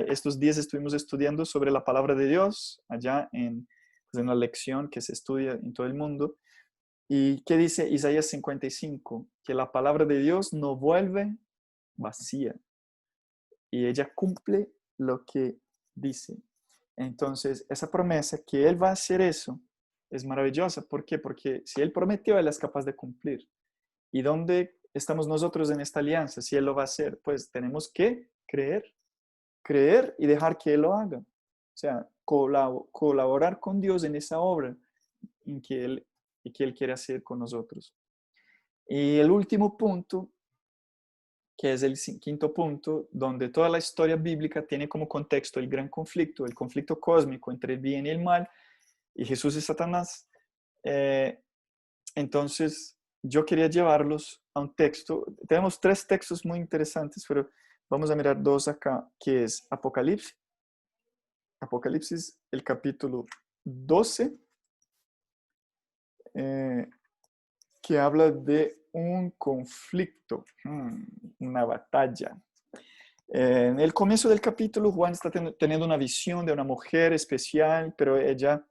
estos días estuvimos estudiando sobre la palabra de Dios allá pues en la lección que se estudia en todo el mundo. ¿Y qué dice Isaías 55? Que la palabra de Dios no vuelve vacía y ella cumple lo que dice. Entonces, esa promesa que Él va a hacer eso es maravillosa. ¿Por qué? Porque si Él prometió, Él es capaz de cumplir. ¿Y dónde estamos nosotros en esta alianza? Si Él lo va a hacer, pues tenemos que creer y dejar que Él lo haga. O sea, colaborar con Dios en esa obra en que Él quiere hacer con nosotros. Y el último punto, que es el quinto punto, donde toda la historia bíblica tiene como contexto el gran conflicto, el conflicto cósmico entre el bien y el mal, y Jesús y Satanás. Entonces, yo quería llevarlos a un texto. Tenemos tres textos muy interesantes, pero vamos a mirar dos acá, que es Apocalipsis. Apocalipsis, el capítulo 12, que habla de un conflicto, una batalla. En el comienzo del capítulo, Juan está teniendo una visión de una mujer especial, pero ella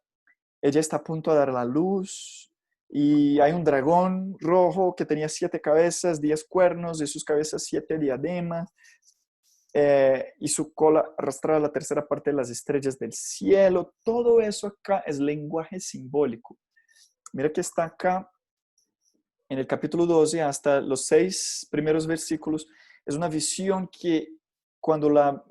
está a punto de dar la luz y hay un dragón rojo que tenía 7 cabezas, 10 cuernos, de sus cabezas 7 diademas, y su cola arrastraba la tercera parte de las estrellas del cielo. Todo eso acá es lenguaje simbólico. Mira que está acá en el capítulo 12 hasta los 6 primeros versículos. Es una visión que cuando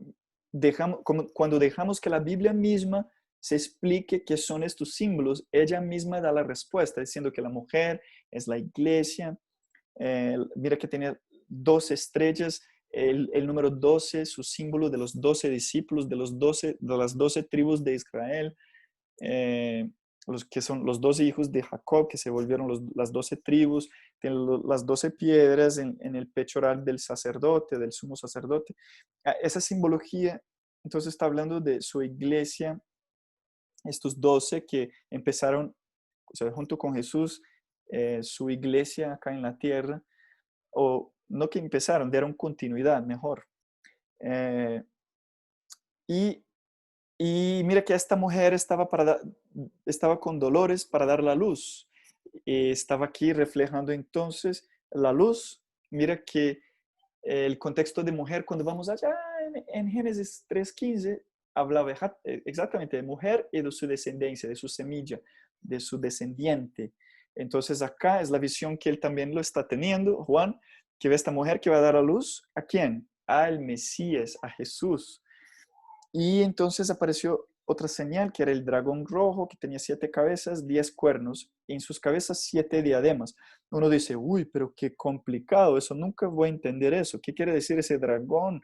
dejamos que la Biblia misma se explique qué son estos símbolos, ella misma da la respuesta, diciendo que la mujer es la iglesia. Mira que tiene 12 estrellas, el número 12, su símbolo de los 12 discípulos, de las 12 tribus de Israel, los que son los 12 hijos de Jacob, que se volvieron las 12 tribus, tienen las 12 piedras en el pechoral del sacerdote, del sumo sacerdote. Esa simbología, entonces está hablando de su iglesia, estos 12 que empezaron, o sea, junto con Jesús, su iglesia acá en la tierra, o no que empezaron, dieron continuidad, mejor. Y mira que esta mujer estaba con dolores para dar la luz. Estaba aquí reflejando entonces la luz. Mira que el contexto de mujer, cuando vamos allá en Génesis 3:15, hablaba exactamente de mujer y de su descendencia, de su semilla, de su descendiente. Entonces acá es la visión que él también lo está teniendo, Juan, que ve esta mujer que va a dar a luz, ¿a quién? Al Mesías, a Jesús. Y entonces apareció otra señal, que era el dragón rojo, que tenía 7 cabezas, 10 cuernos, y en sus cabezas 7 diademas. Uno dice, uy, pero qué complicado, eso nunca voy a entender eso. ¿Qué quiere decir ese dragón?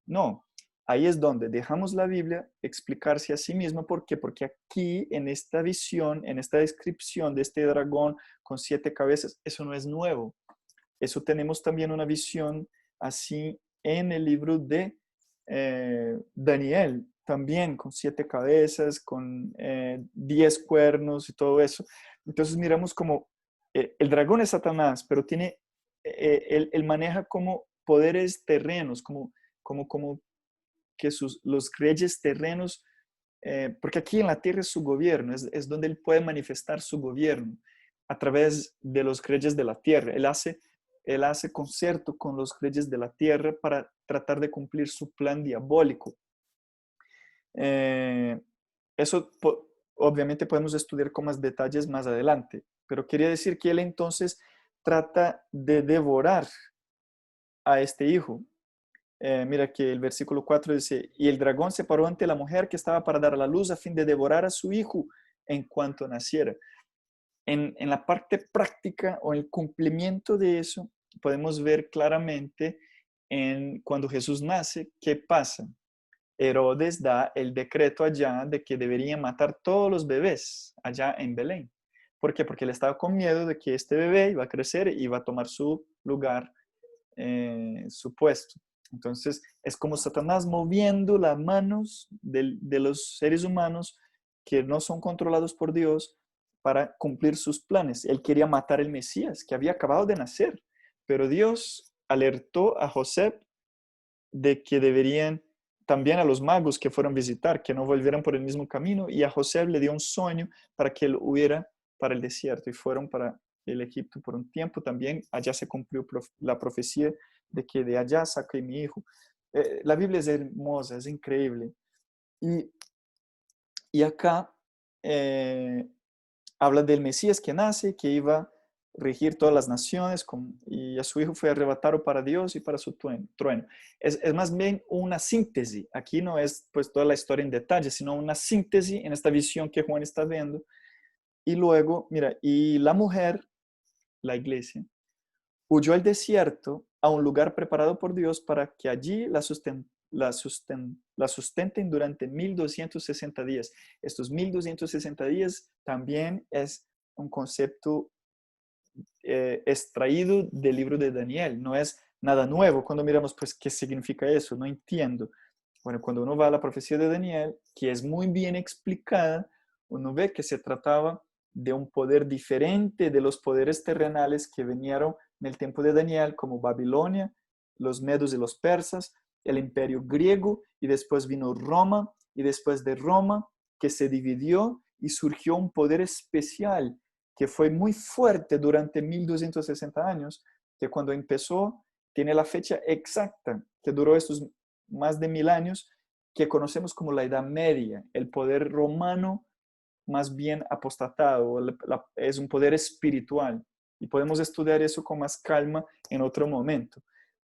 No, ahí es donde dejamos la Biblia explicarse a sí misma. ¿Por qué? Porque aquí, en esta visión, en esta descripción de este dragón con 7 cabezas, eso no es nuevo. Eso tenemos también una visión así en el libro de Daniel, también con 7 cabezas, con 10 cuernos y todo eso. Entonces miramos como el dragón es Satanás, pero tiene, él maneja como poderes terrenos, como que los reyes terrenos, porque aquí en la tierra es su gobierno, es donde él puede manifestar su gobierno a través de los reyes de la tierra. Él hace concierto con los reyes de la tierra para tratar de cumplir su plan diabólico. Eh, eso obviamente podemos estudiar con más detalles más adelante, pero quería decir que él entonces trata de devorar a este hijo. Mira que el versículo 4 dice, y el dragón se paró ante la mujer que estaba para dar a la luz a fin de devorar a su hijo en cuanto naciera. En la parte práctica o el cumplimiento de eso, podemos ver claramente cuando Jesús nace, ¿qué pasa? Herodes da el decreto allá de que deberían matar todos los bebés allá en Belén. ¿Por qué? Porque él estaba con miedo de que este bebé iba a crecer y iba a tomar su lugar, su puesto. Entonces, es como Satanás moviendo las manos de los seres humanos que no son controlados por Dios para cumplir sus planes. Él quería matar al Mesías, que había acabado de nacer, pero Dios alertó a José de que deberían, también a los magos que fueron a visitar, que no volvieran por el mismo camino, y a José le dio un sueño para que él hubiera para el desierto, y fueron para el Egipto por un tiempo. También allá se cumplió la profecía de que de allá saqué mi hijo. La Biblia es hermosa, es increíble. Y, y acá habla del Mesías que nace, que iba a regir todas las naciones, y a su hijo fue arrebatado para Dios y para su trueno. Es más bien una síntesis. Aquí no es pues toda la historia en detalle, sino una síntesis en esta visión que Juan está viendo. Y luego, mira, y la mujer, la iglesia, huyó al desierto a un lugar preparado por Dios para que allí la sustenten durante 1260 días. Estos 1260 días también es un concepto extraído del libro de Daniel, no es nada nuevo. Cuando miramos, pues, ¿qué significa eso? No entiendo. Bueno, cuando uno va a la profecía de Daniel, que es muy bien explicada, uno ve que se trataba de un poder diferente de los poderes terrenales que vinieron en el tiempo de Daniel, como Babilonia, los medos y los persas, el imperio griego, y después vino Roma, y después de Roma, que se dividió y surgió un poder especial que fue muy fuerte durante 1260 años, que cuando empezó tiene la fecha exacta, que duró estos más de 1000 años, que conocemos como la Edad Media, el poder romano más bien apostatado, es un poder espiritual, y podemos estudiar eso con más calma en otro momento.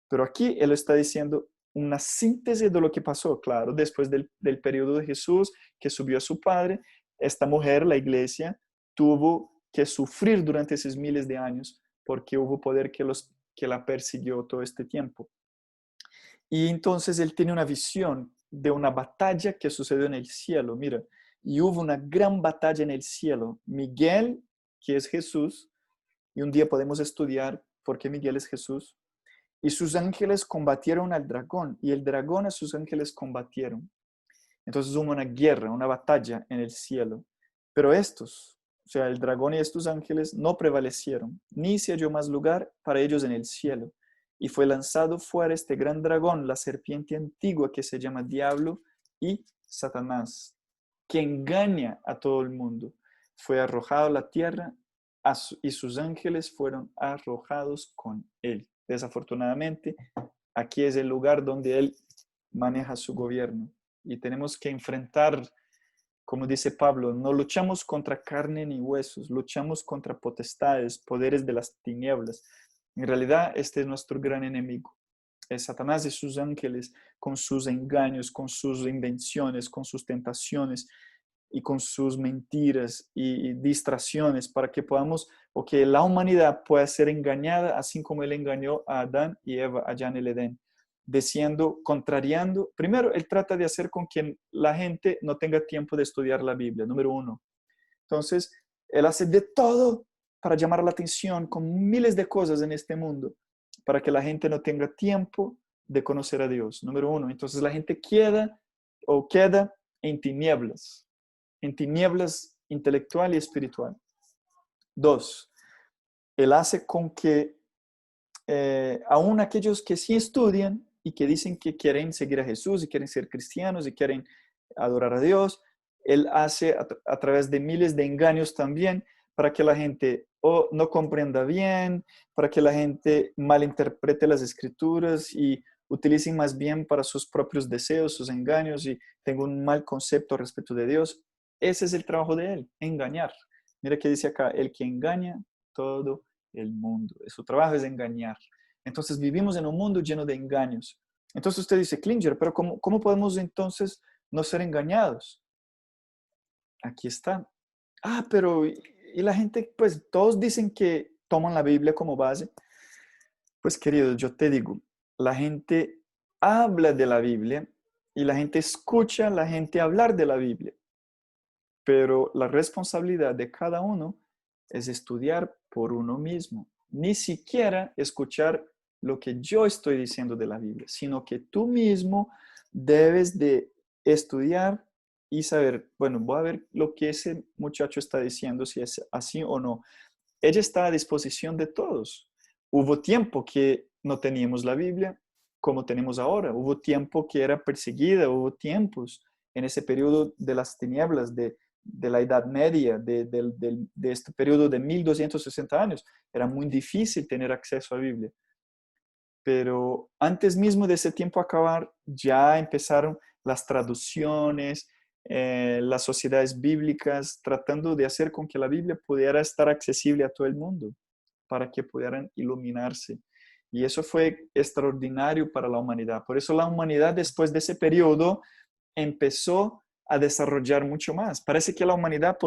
Pero aquí él está diciendo una síntesis de lo que pasó, claro, después del periodo de Jesús, que subió a su padre, esta mujer, la iglesia, tuvo que sufrir durante esos miles de años porque hubo poder que la persiguió todo este tiempo. Y entonces él tiene una visión de una batalla que sucedió en el cielo. Mira, y hubo una gran batalla en el cielo. Miguel, que es Jesús, y un día podemos estudiar por qué Miguel es Jesús, y sus ángeles combatieron al dragón, y el dragón a sus ángeles combatieron. Entonces hubo una guerra, una batalla en el cielo. Pero estos, o sea, el dragón y estos ángeles no prevalecieron, ni se halló más lugar para ellos en el cielo. Y fue lanzado fuera este gran dragón, la serpiente antigua que se llama Diablo y Satanás, que engaña a todo el mundo. Fue arrojado a la tierra y sus ángeles fueron arrojados con él. Desafortunadamente, aquí es el lugar donde él maneja su gobierno. Y tenemos que enfrentar, como dice Pablo, no luchamos contra carne ni huesos, luchamos contra potestades, poderes de las tinieblas. En realidad, este es nuestro gran enemigo. Es Satanás y sus ángeles con sus engaños, con sus invenciones, con sus tentaciones y con sus mentiras y distracciones para que podamos, o que la humanidad pueda ser engañada, así como él engañó a Adán y Eva allá en el Edén, diciendo, contrariando. Primero, él trata de hacer con que la gente no tenga tiempo de estudiar la Biblia, número uno. Entonces, él hace de todo para llamar la atención con miles de cosas en este mundo, para que la gente no tenga tiempo de conocer a Dios, número uno. Entonces la gente queda en tinieblas intelectual y espiritual. Dos, él hace con que aún aquellos que sí estudian y que dicen que quieren seguir a Jesús y quieren ser cristianos y quieren adorar a Dios, él hace a través de miles de engaños también para que la gente o no comprenda bien, para que la gente malinterprete las escrituras y utilicen más bien para sus propios deseos, sus engaños y tenga un mal concepto respecto de Dios. Ese es el trabajo de él, engañar. Mira que dice acá, el que engaña todo el mundo. Su trabajo es engañar. Entonces vivimos en un mundo lleno de engaños. Entonces usted dice, Klinger, pero ¿cómo podemos entonces no ser engañados? Aquí está. Ah, pero y la gente, pues todos dicen que toman la Biblia como base. Pues querido, yo te digo, la gente habla de la Biblia y la gente escucha a la gente hablar de la Biblia, pero la responsabilidad de cada uno es estudiar por uno mismo. Ni siquiera escuchar lo que yo estoy diciendo de la Biblia, sino que tú mismo debes de estudiar y saber, bueno, voy a ver lo que ese muchacho está diciendo, si es así o no. Ella está a disposición de todos. Hubo tiempo que no teníamos la Biblia como tenemos ahora. Hubo tiempo que era perseguida, hubo tiempos en ese periodo de las tinieblas, de la Edad Media, de este periodo de 1260 años. Era muy difícil tener acceso a la Biblia. Pero antes mismo de ese tiempo acabar, ya empezaron las traducciones, las sociedades bíblicas, tratando de hacer con que la Biblia pudiera estar accesible a todo el mundo, para que pudieran iluminarse. Y eso fue extraordinario para la humanidad. Por eso la humanidad después de ese periodo empezó a desarrollar mucho más. Parece que la humanidad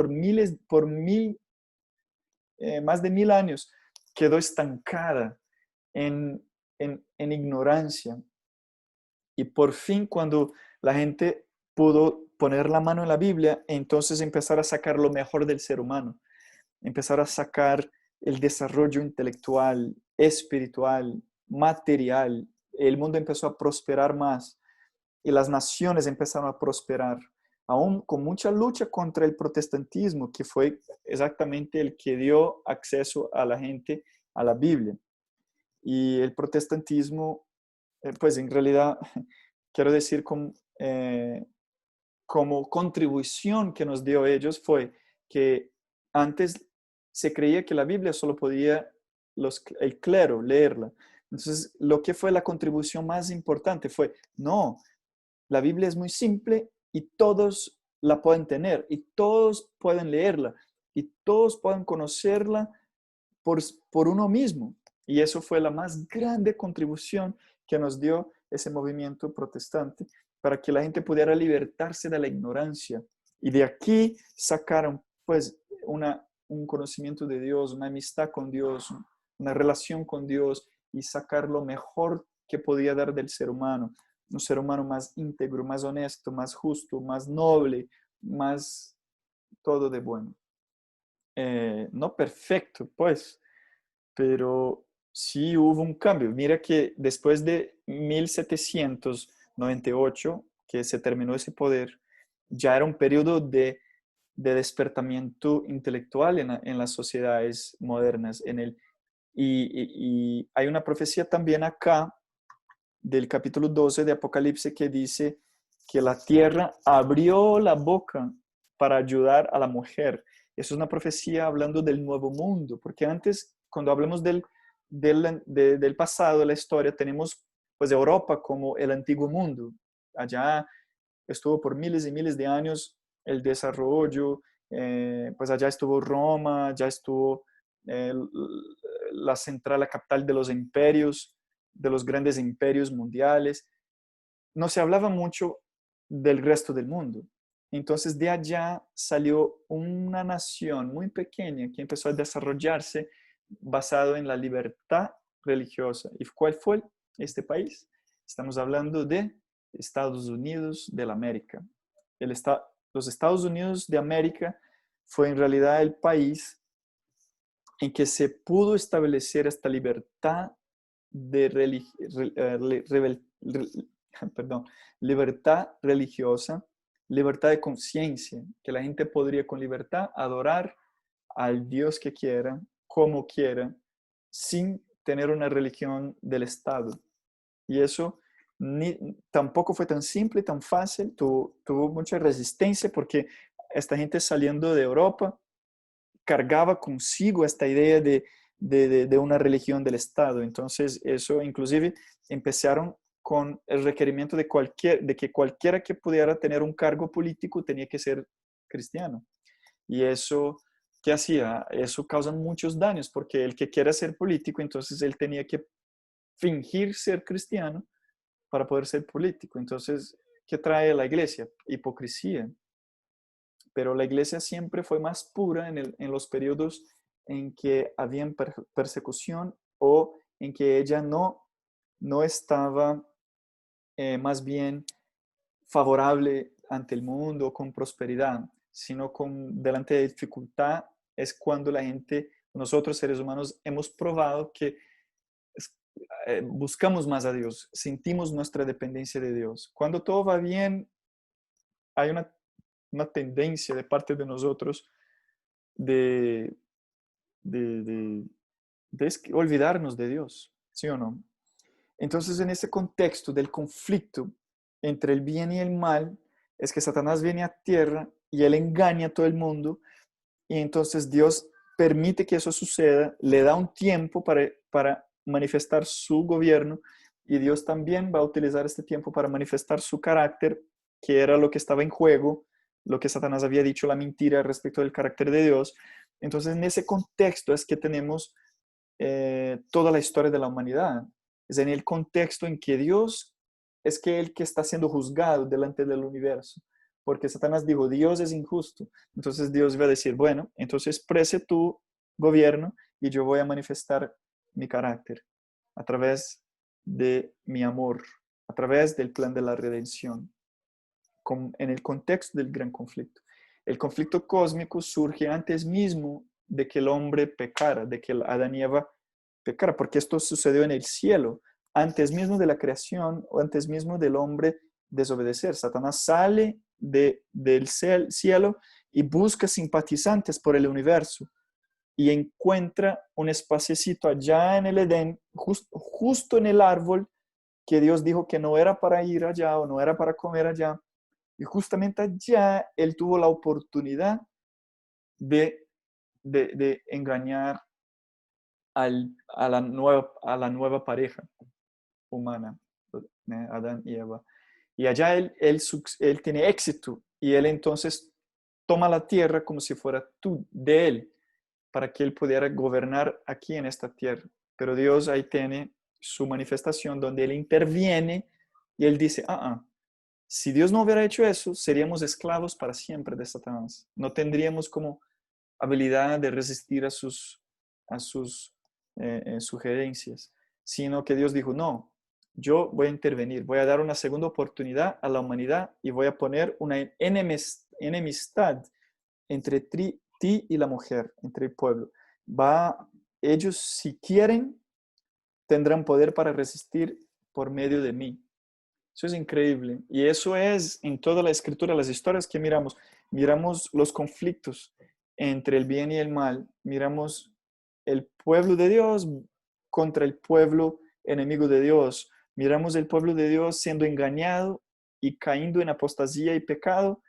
más de 1000 años quedó estancada en, en ignorancia. Y por fin cuando la gente pudo poner la mano en la Biblia, entonces empezar a sacar lo mejor del ser humano, empezar a sacar el desarrollo intelectual, espiritual, material. El mundo empezó a prosperar más y las naciones empezaron a prosperar, aún con mucha lucha contra el protestantismo, que fue exactamente el que dio acceso a la gente a la Biblia. Y el protestantismo, pues en realidad, quiero decir, como contribución que nos dio ellos fue que antes se creía que la Biblia solo podía el clero leerla. Entonces, lo que fue la contribución más importante fue, no, la Biblia es muy simple y todos la pueden tener y todos pueden leerla y todos pueden conocerla por uno mismo. Y eso fue la más grande contribución que nos dio ese movimiento protestante para que la gente pudiera libertarse de la ignorancia. Y de aquí sacaron pues un conocimiento de Dios, una amistad con Dios, una relación con Dios y sacar lo mejor que podía dar del ser humano. Un ser humano más íntegro, más honesto, más justo, más noble, más todo de bueno. No perfecto, pues, pero sí hubo un cambio. Mira que después de 1798, que se terminó ese poder, ya era un periodo de despertamiento intelectual en las sociedades modernas. Y hay una profecía también acá del capítulo 12 de Apocalipsis que dice que la tierra abrió la boca para ayudar a la mujer. Eso es una profecía hablando del nuevo mundo, porque antes, cuando hablamos del pasado, de la historia, tenemos pues Europa como el antiguo mundo. Allá estuvo por miles y miles de años el desarrollo, pues allá estuvo Roma, ya estuvo eh, la central, la capital de los imperios, de los grandes imperios mundiales. No se hablaba mucho del resto del mundo. Entonces de allá salió una nación muy pequeña que empezó a desarrollarse basado en la libertad religiosa. ¿Y cuál fue este país? Estamos hablando de Estados Unidos de la América. Los Estados Unidos de América fue en realidad el país en que se pudo establecer esta libertad de perdón, libertad religiosa, libertad de conciencia, que la gente podría con libertad adorar al Dios que quiera, como quiera, sin tener una religión del Estado. Y eso tampoco fue tan simple, tan fácil, tuvo mucha resistencia porque esta gente saliendo de Europa cargaba consigo esta idea de una religión del Estado. Entonces, eso inclusive empezaron con el requerimiento de que cualquiera que pudiera tener un cargo político tenía que ser cristiano. Y eso, ¿qué hacía? Eso causa muchos daños, porque el que quiera ser político, entonces él tenía que fingir ser cristiano para poder ser político. Entonces, ¿qué trae la iglesia? Hipocresía. Pero la iglesia siempre fue más pura en los periodos en que había persecución o en que ella no estaba más bien favorable ante el mundo con prosperidad, sino delante de dificultad es cuando la gente, nosotros seres humanos, hemos probado que buscamos más a Dios, sentimos nuestra dependencia de Dios. Cuando todo va bien, hay una tendencia de parte de nosotros de, de, de, de olvidarnos de Dios, ¿sí o no? Entonces, en ese contexto del conflicto entre el bien y el mal, es que Satanás viene a tierra y él engaña a todo el mundo y entonces Dios permite que eso suceda, le da un tiempo para manifestar su gobierno y Dios también va a utilizar este tiempo para manifestar su carácter, que era lo que estaba en juego, lo que Satanás había dicho, la mentira respecto del carácter de Dios. Entonces, en ese contexto es que tenemos toda la historia de la humanidad. Es en el contexto en que Dios es que el que está siendo juzgado delante del universo. Porque Satanás dijo, Dios es injusto. Entonces Dios va a decir, bueno, entonces prese tu gobierno y yo voy a manifestar mi carácter a través de mi amor, a través del plan de la redención, en el contexto del gran conflicto. El conflicto cósmico surge antes mismo de que el hombre pecara, de que Adán y Eva pecara, porque esto sucedió en el cielo, antes mismo de la creación o antes mismo del hombre desobedecer. Satanás sale del cielo y busca simpatizantes por el universo y encuentra un espaciecito allá en el Edén, justo en el árbol que Dios dijo que no era para ir allá o no era para comer allá. Y justamente allá él tuvo la oportunidad de, de engañar a la nueva pareja humana, Adán y Eva. Y allá él tiene éxito y él entonces toma la tierra como si fuera tú, de él, para que él pudiera gobernar aquí en esta tierra. Pero Dios ahí tiene su manifestación donde él interviene y él dice, si Dios no hubiera hecho eso, seríamos esclavos para siempre de Satanás. No tendríamos como habilidad de resistir a sus sugerencias, sino que Dios dijo, no, yo voy a intervenir, voy a dar una segunda oportunidad a la humanidad y voy a poner una enemistad entre ti y la mujer, entre el pueblo. Ellos, si quieren, tendrán poder para resistir por medio de mí. Eso es increíble. Y eso es en toda la escritura, las historias que miramos los conflictos entre el bien y el mal, miramos el pueblo de Dios contra el pueblo enemigo de Dios, miramos el pueblo de Dios siendo engañado y cayendo en apostasía y pecado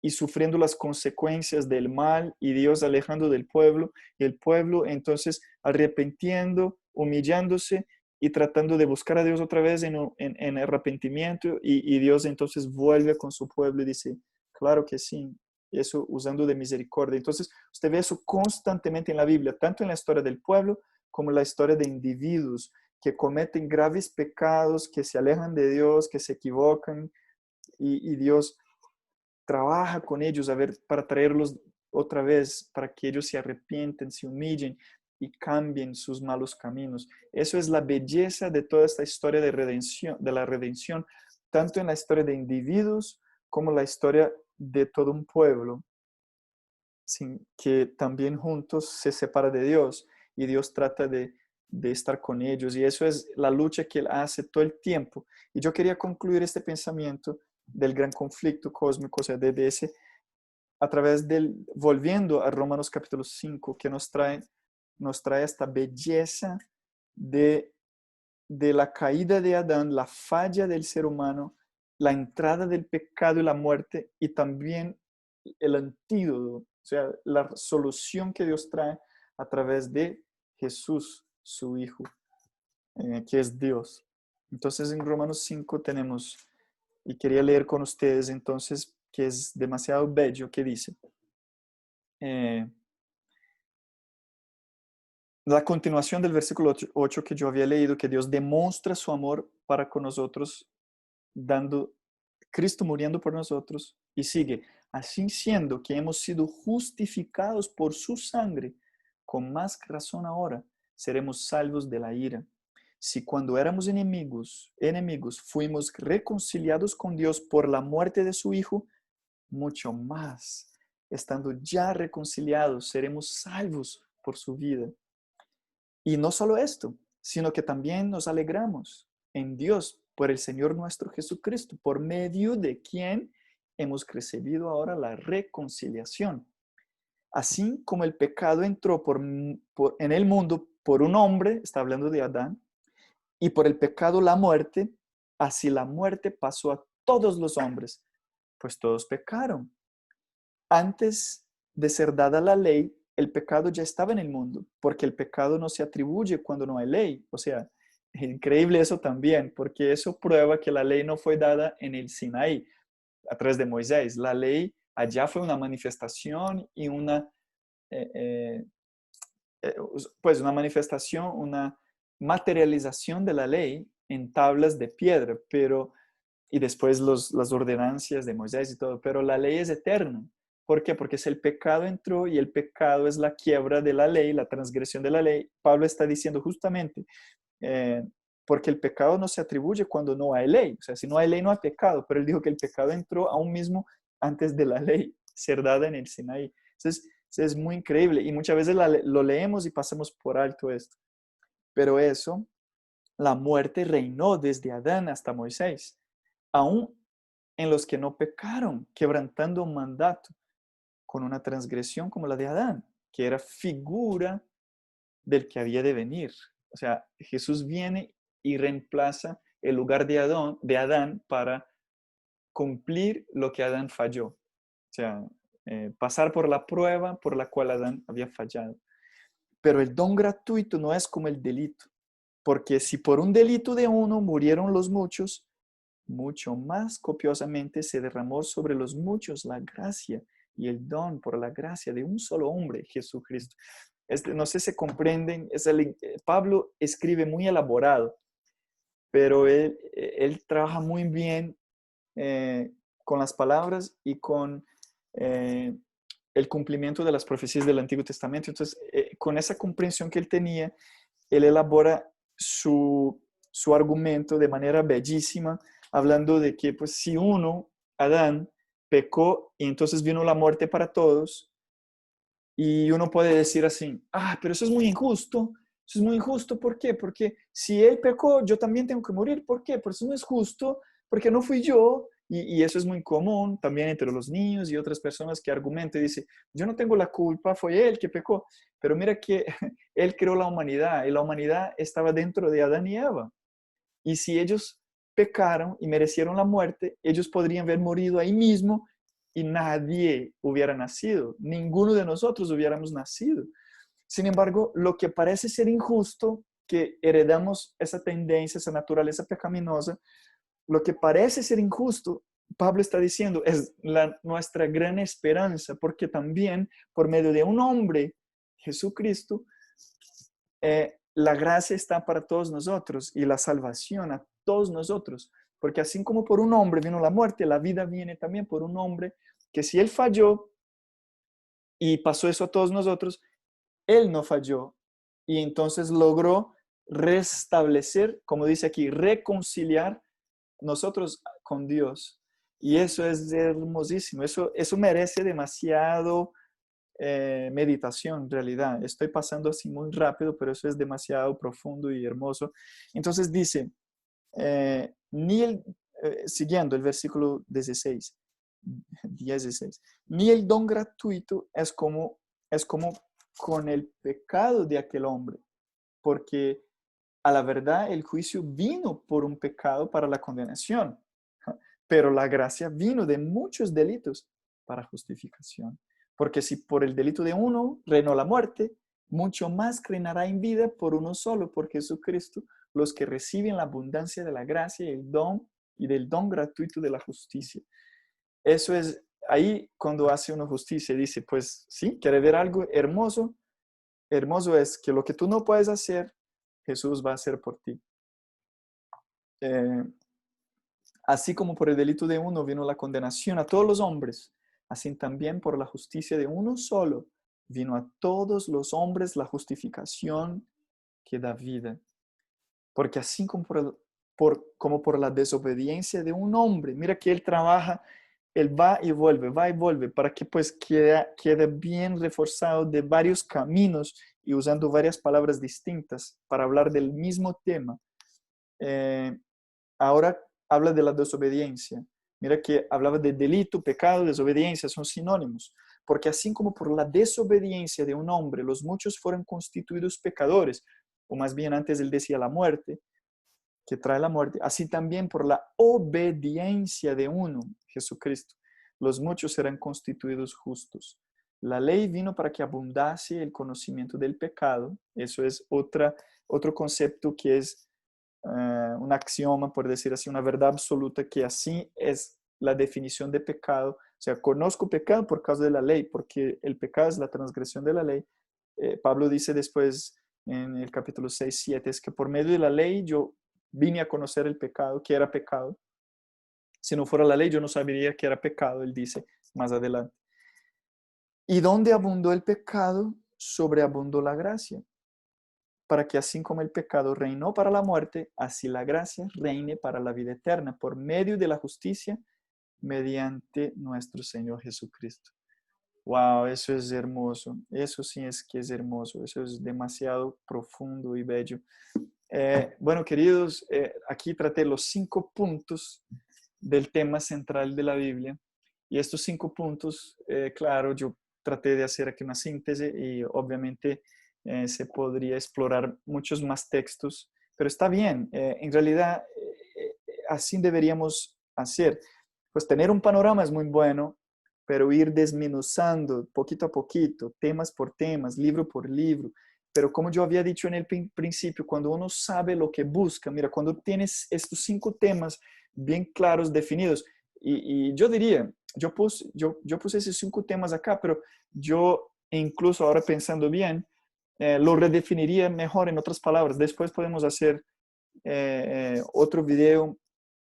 y sufriendo las consecuencias del mal y Dios alejando del pueblo y el pueblo entonces arrepintiendo, humillándose y tratando de buscar a Dios otra vez en arrepentimiento y Dios entonces vuelve con su pueblo y dice, claro que sí, eso usando de misericordia. Entonces usted ve eso constantemente en la Biblia, tanto en la historia del pueblo como en la historia de individuos que cometen graves pecados, que se alejan de Dios, que se equivocan y Dios trabaja con ellos para traerlos otra vez, para que ellos se arrepienten, se humillen y cambien sus malos caminos. Eso es la belleza de toda esta historia de la redención, tanto en la historia de individuos como la historia de todo un pueblo, sin que también juntos se separa de Dios y Dios trata de de estar con ellos, y eso es la lucha que él hace todo el tiempo. Y yo quería concluir este pensamiento del gran conflicto cósmico, o sea, de ese, a través del, volviendo a Romanos capítulo 5, que nos trae esta belleza de la caída de Adán, la falla del ser humano, la entrada del pecado y la muerte, y también el antídoto, o sea, la solución que Dios trae a través de Jesús, su Hijo, que es Dios. Entonces en Romanos 5 tenemos, y quería leer con ustedes entonces, que es demasiado bello, que dice, eh, la continuación del versículo 8 que yo había leído, que Dios demuestra su amor para con nosotros, dando Cristo muriendo por nosotros, y sigue, así siendo que hemos sido justificados por su sangre, con más razón ahora seremos salvos de la ira. Si cuando éramos enemigos fuimos reconciliados con Dios por la muerte de su Hijo, mucho más, estando ya reconciliados, seremos salvos por su vida. Y no solo esto, sino que también nos alegramos en Dios por el Señor nuestro Jesucristo, por medio de quien hemos recibido ahora la reconciliación. Así como el pecado entró en el mundo por un hombre, está hablando de Adán, y por el pecado la muerte, así la muerte pasó a todos los hombres, pues todos pecaron. Antes de ser dada la ley, el pecado ya estaba en el mundo, porque el pecado no se atribuye cuando no hay ley. O sea, es increíble eso también, porque eso prueba que la ley no fue dada en el Sinaí, a través de Moisés. La ley allá fue una manifestación y eh, eh, pues una manifestación, una materialización de la ley en tablas de piedra, pero y después las ordenancias de Moisés y todo, pero la ley es eterna. ¿Por qué? Porque si el pecado entró y el pecado es la quiebra de la ley, la transgresión de la ley, Pablo está diciendo justamente, eh, porque el pecado no se atribuye cuando no hay ley. O sea, si no hay ley no hay pecado, pero él dijo que el pecado entró aún mismo antes de la ley ser dada en el Sinaí. Entonces, es muy increíble y muchas veces lo leemos y pasamos por alto esto. Pero eso, la muerte reinó desde Adán hasta Moisés, aún en los que no pecaron, quebrantando un mandato con una transgresión como la de Adán, que era figura del que había de venir. O sea, Jesús viene y reemplaza el lugar de Adán para cumplir lo que Adán falló. O sea, pasar por la prueba por la cual Adán había fallado. Pero el don gratuito no es como el delito, porque si por un delito de uno murieron los muchos, mucho más copiosamente se derramó sobre los muchos la gracia y el don por la gracia de un solo hombre, Jesucristo. No sé si se comprenden, Pablo escribe muy elaborado, pero él trabaja muy bien con las palabras y con el cumplimiento de las profecías del Antiguo Testamento. Entonces, con esa comprensión que él tenía, él elabora su argumento de manera bellísima, hablando de que pues si Adán, pecó y entonces vino la muerte para todos, y uno puede decir así, pero eso es muy injusto, ¿por qué? Porque si él pecó, yo también tengo que morir, ¿por qué? Porque eso no es justo, porque no fui yo, y eso es muy común también entre los niños y otras personas que argumentan y dicen, yo no tengo la culpa, fue él que pecó, pero mira que él creó la humanidad y la humanidad estaba dentro de Adán y Eva, y si ellos pecaron y merecieron la muerte, ellos podrían haber morido ahí mismo y nadie hubiera nacido, ninguno de nosotros hubiéramos nacido. Sin embargo, lo que parece ser injusto, que heredamos esa tendencia, esa naturaleza pecaminosa, lo que parece ser injusto, Pablo está diciendo, es nuestra gran esperanza, porque también por medio de un hombre, Jesucristo, la gracia está para todos nosotros y la salvación a todos nosotros, porque así como por un hombre vino la muerte, la vida viene también por un hombre que si él falló y pasó eso a todos nosotros, él no falló y entonces logró restablecer, como dice aquí, reconciliar nosotros con Dios. Y eso es hermosísimo, eso merece demasiado meditación en realidad. Estoy pasando así muy rápido, pero eso es demasiado profundo y hermoso. Entonces dice, siguiendo el versículo 16, 16, ni el don gratuito es como con el pecado de aquel hombre, porque a la verdad el juicio vino por un pecado para la condenación, pero la gracia vino de muchos delitos para justificación. Porque si por el delito de uno reinó la muerte, mucho más reinará en vida por uno solo, por Jesucristo, los que reciben la abundancia de la gracia y el don y del don gratuito de la justicia. Eso es ahí cuando hace una justicia, dice, pues sí, quiere ver algo hermoso. Hermoso es que lo que tú no puedes hacer, Jesús va a hacer por ti. Así como por el delito de uno vino la condenación a todos los hombres, así también por la justicia de uno solo vino a todos los hombres la justificación que da vida. Porque así como por la desobediencia de un hombre, mira que él trabaja, él va y vuelve, para que pues quede bien reforzado de varios caminos y usando varias palabras distintas para hablar del mismo tema. Ahora habla de la desobediencia. Mira que hablaba de delito, pecado, desobediencia, son sinónimos. Porque así como por la desobediencia de un hombre los muchos fueron constituidos pecadores, o más bien antes él decía la muerte, que trae la muerte, así también por la obediencia de uno, Jesucristo, los muchos serán constituidos justos. La ley vino para que abundase el conocimiento del pecado. Eso es otro concepto que es un axioma, por decir así, una verdad absoluta, que así es la definición de pecado. O sea, conozco pecado por causa de la ley, porque el pecado es la transgresión de la ley. Pablo dice después en el capítulo 6, 7, es que por medio de la ley yo vine a conocer el pecado, que era pecado. Si no fuera la ley, yo no sabría que era pecado, él dice más adelante. Y donde abundó el pecado, sobreabundó la gracia, para que así como el pecado reinó para la muerte, así la gracia reine para la vida eterna, por medio de la justicia, mediante nuestro Señor Jesucristo. Wow, eso es hermoso. Eso sí es que es hermoso. Eso es demasiado profundo y bello. Bueno, queridos, aquí traté los 5 puntos del tema central de la Biblia. Y estos 5 puntos, claro, yo traté de hacer aquí una síntesis y obviamente se podría explorar muchos más textos, pero está bien. En realidad, así deberíamos hacer. Pues tener un panorama es muy bueno, pero ir desmenuzando poquito a poquito, temas por temas, libro por libro. Pero como yo había dicho en el principio, cuando uno sabe lo que busca, mira, cuando tienes estos 5 temas bien claros, definidos, y yo diría, yo puse esos 5 temas acá, pero yo incluso ahora pensando bien, lo redefiniría mejor en otras palabras. Después podemos hacer otro video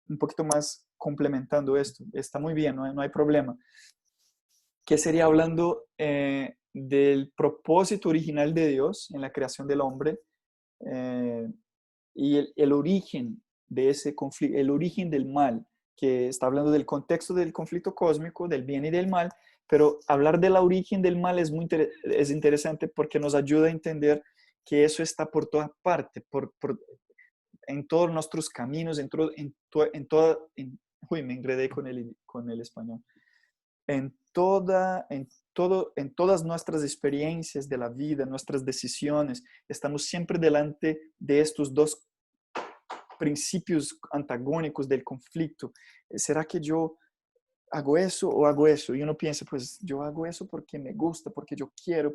un poquito más complementando esto. Está muy bien, no hay problema. Que sería hablando del propósito original de Dios en la creación del hombre y el origen de ese conflicto, el origen del mal, que está hablando del contexto del conflicto cósmico, del bien y del mal, pero hablar del origen del mal es interesante porque nos ayuda a entender que eso está por toda parte, en todos nuestros caminos, uy, me enredé con el español, en todas nuestras experiencias de la vida, nuestras decisiones, estamos siempre delante de estos dos principios antagónicos del conflicto. ¿Será que yo hago eso o hago eso? Y uno piensa, pues yo hago eso porque me gusta, porque yo quiero,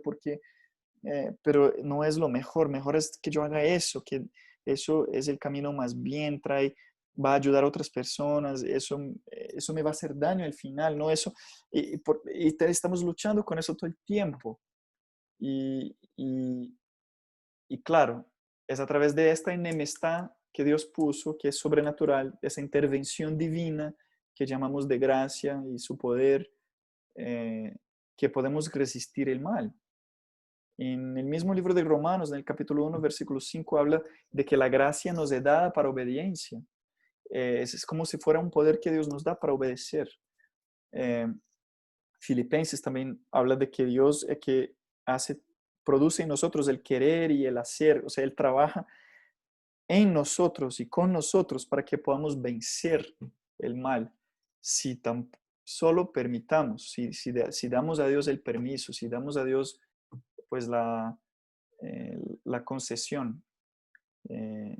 pero no es lo mejor. Mejor es que yo haga eso, que eso es el camino más bien, va a ayudar a otras personas, eso me va a hacer daño al final, ¿no? Estamos luchando con eso todo el tiempo. Y, y, y claro, es a través de esta enemistad que Dios puso, que es sobrenatural, esa intervención divina que llamamos de gracia y su poder, que podemos resistir el mal. En el mismo libro de Romanos, en el capítulo 1, versículo 5, habla de que la gracia nos es dada para obediencia. Es como si fuera un poder que Dios nos da para obedecer. Filipenses también habla de que Dios es que produce en nosotros el querer y el hacer, o sea, Él trabaja en nosotros y con nosotros para que podamos vencer el mal. Si tan solo permitamos, si damos a Dios el permiso, si damos a Dios pues la concesión. Eh,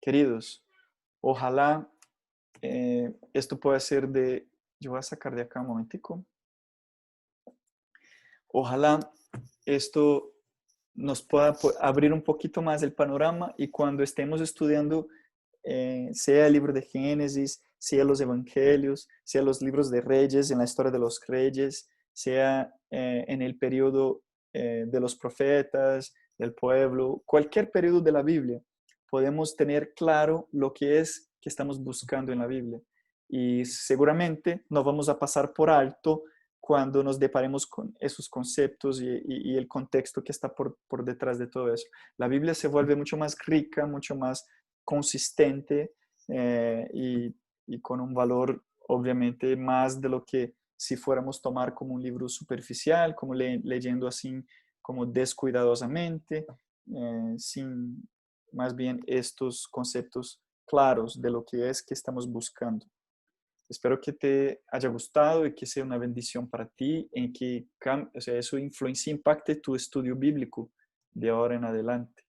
Queridos, ojalá esto pueda ser yo voy a sacar de acá un momentico. Ojalá esto nos pueda abrir un poquito más el panorama y cuando estemos estudiando, sea el libro de Génesis, sea los evangelios, sea los libros de reyes, en la historia de los reyes, sea en el periodo de los profetas, del pueblo, cualquier periodo de la Biblia, podemos tener claro lo que es que estamos buscando en la Biblia. Y seguramente no vamos a pasar por alto cuando nos deparemos con esos conceptos y el contexto que está por detrás de todo eso. La Biblia se vuelve mucho más rica, mucho más consistente y con un valor obviamente más de lo que si fuéramos tomar como un libro superficial, como leyendo así como descuidadosamente, sin más bien estos conceptos claros de lo que es que estamos buscando. Espero que te haya gustado y que sea una bendición para ti, en que o sea, eso influencie, impacte tu estudio bíblico de ahora en adelante.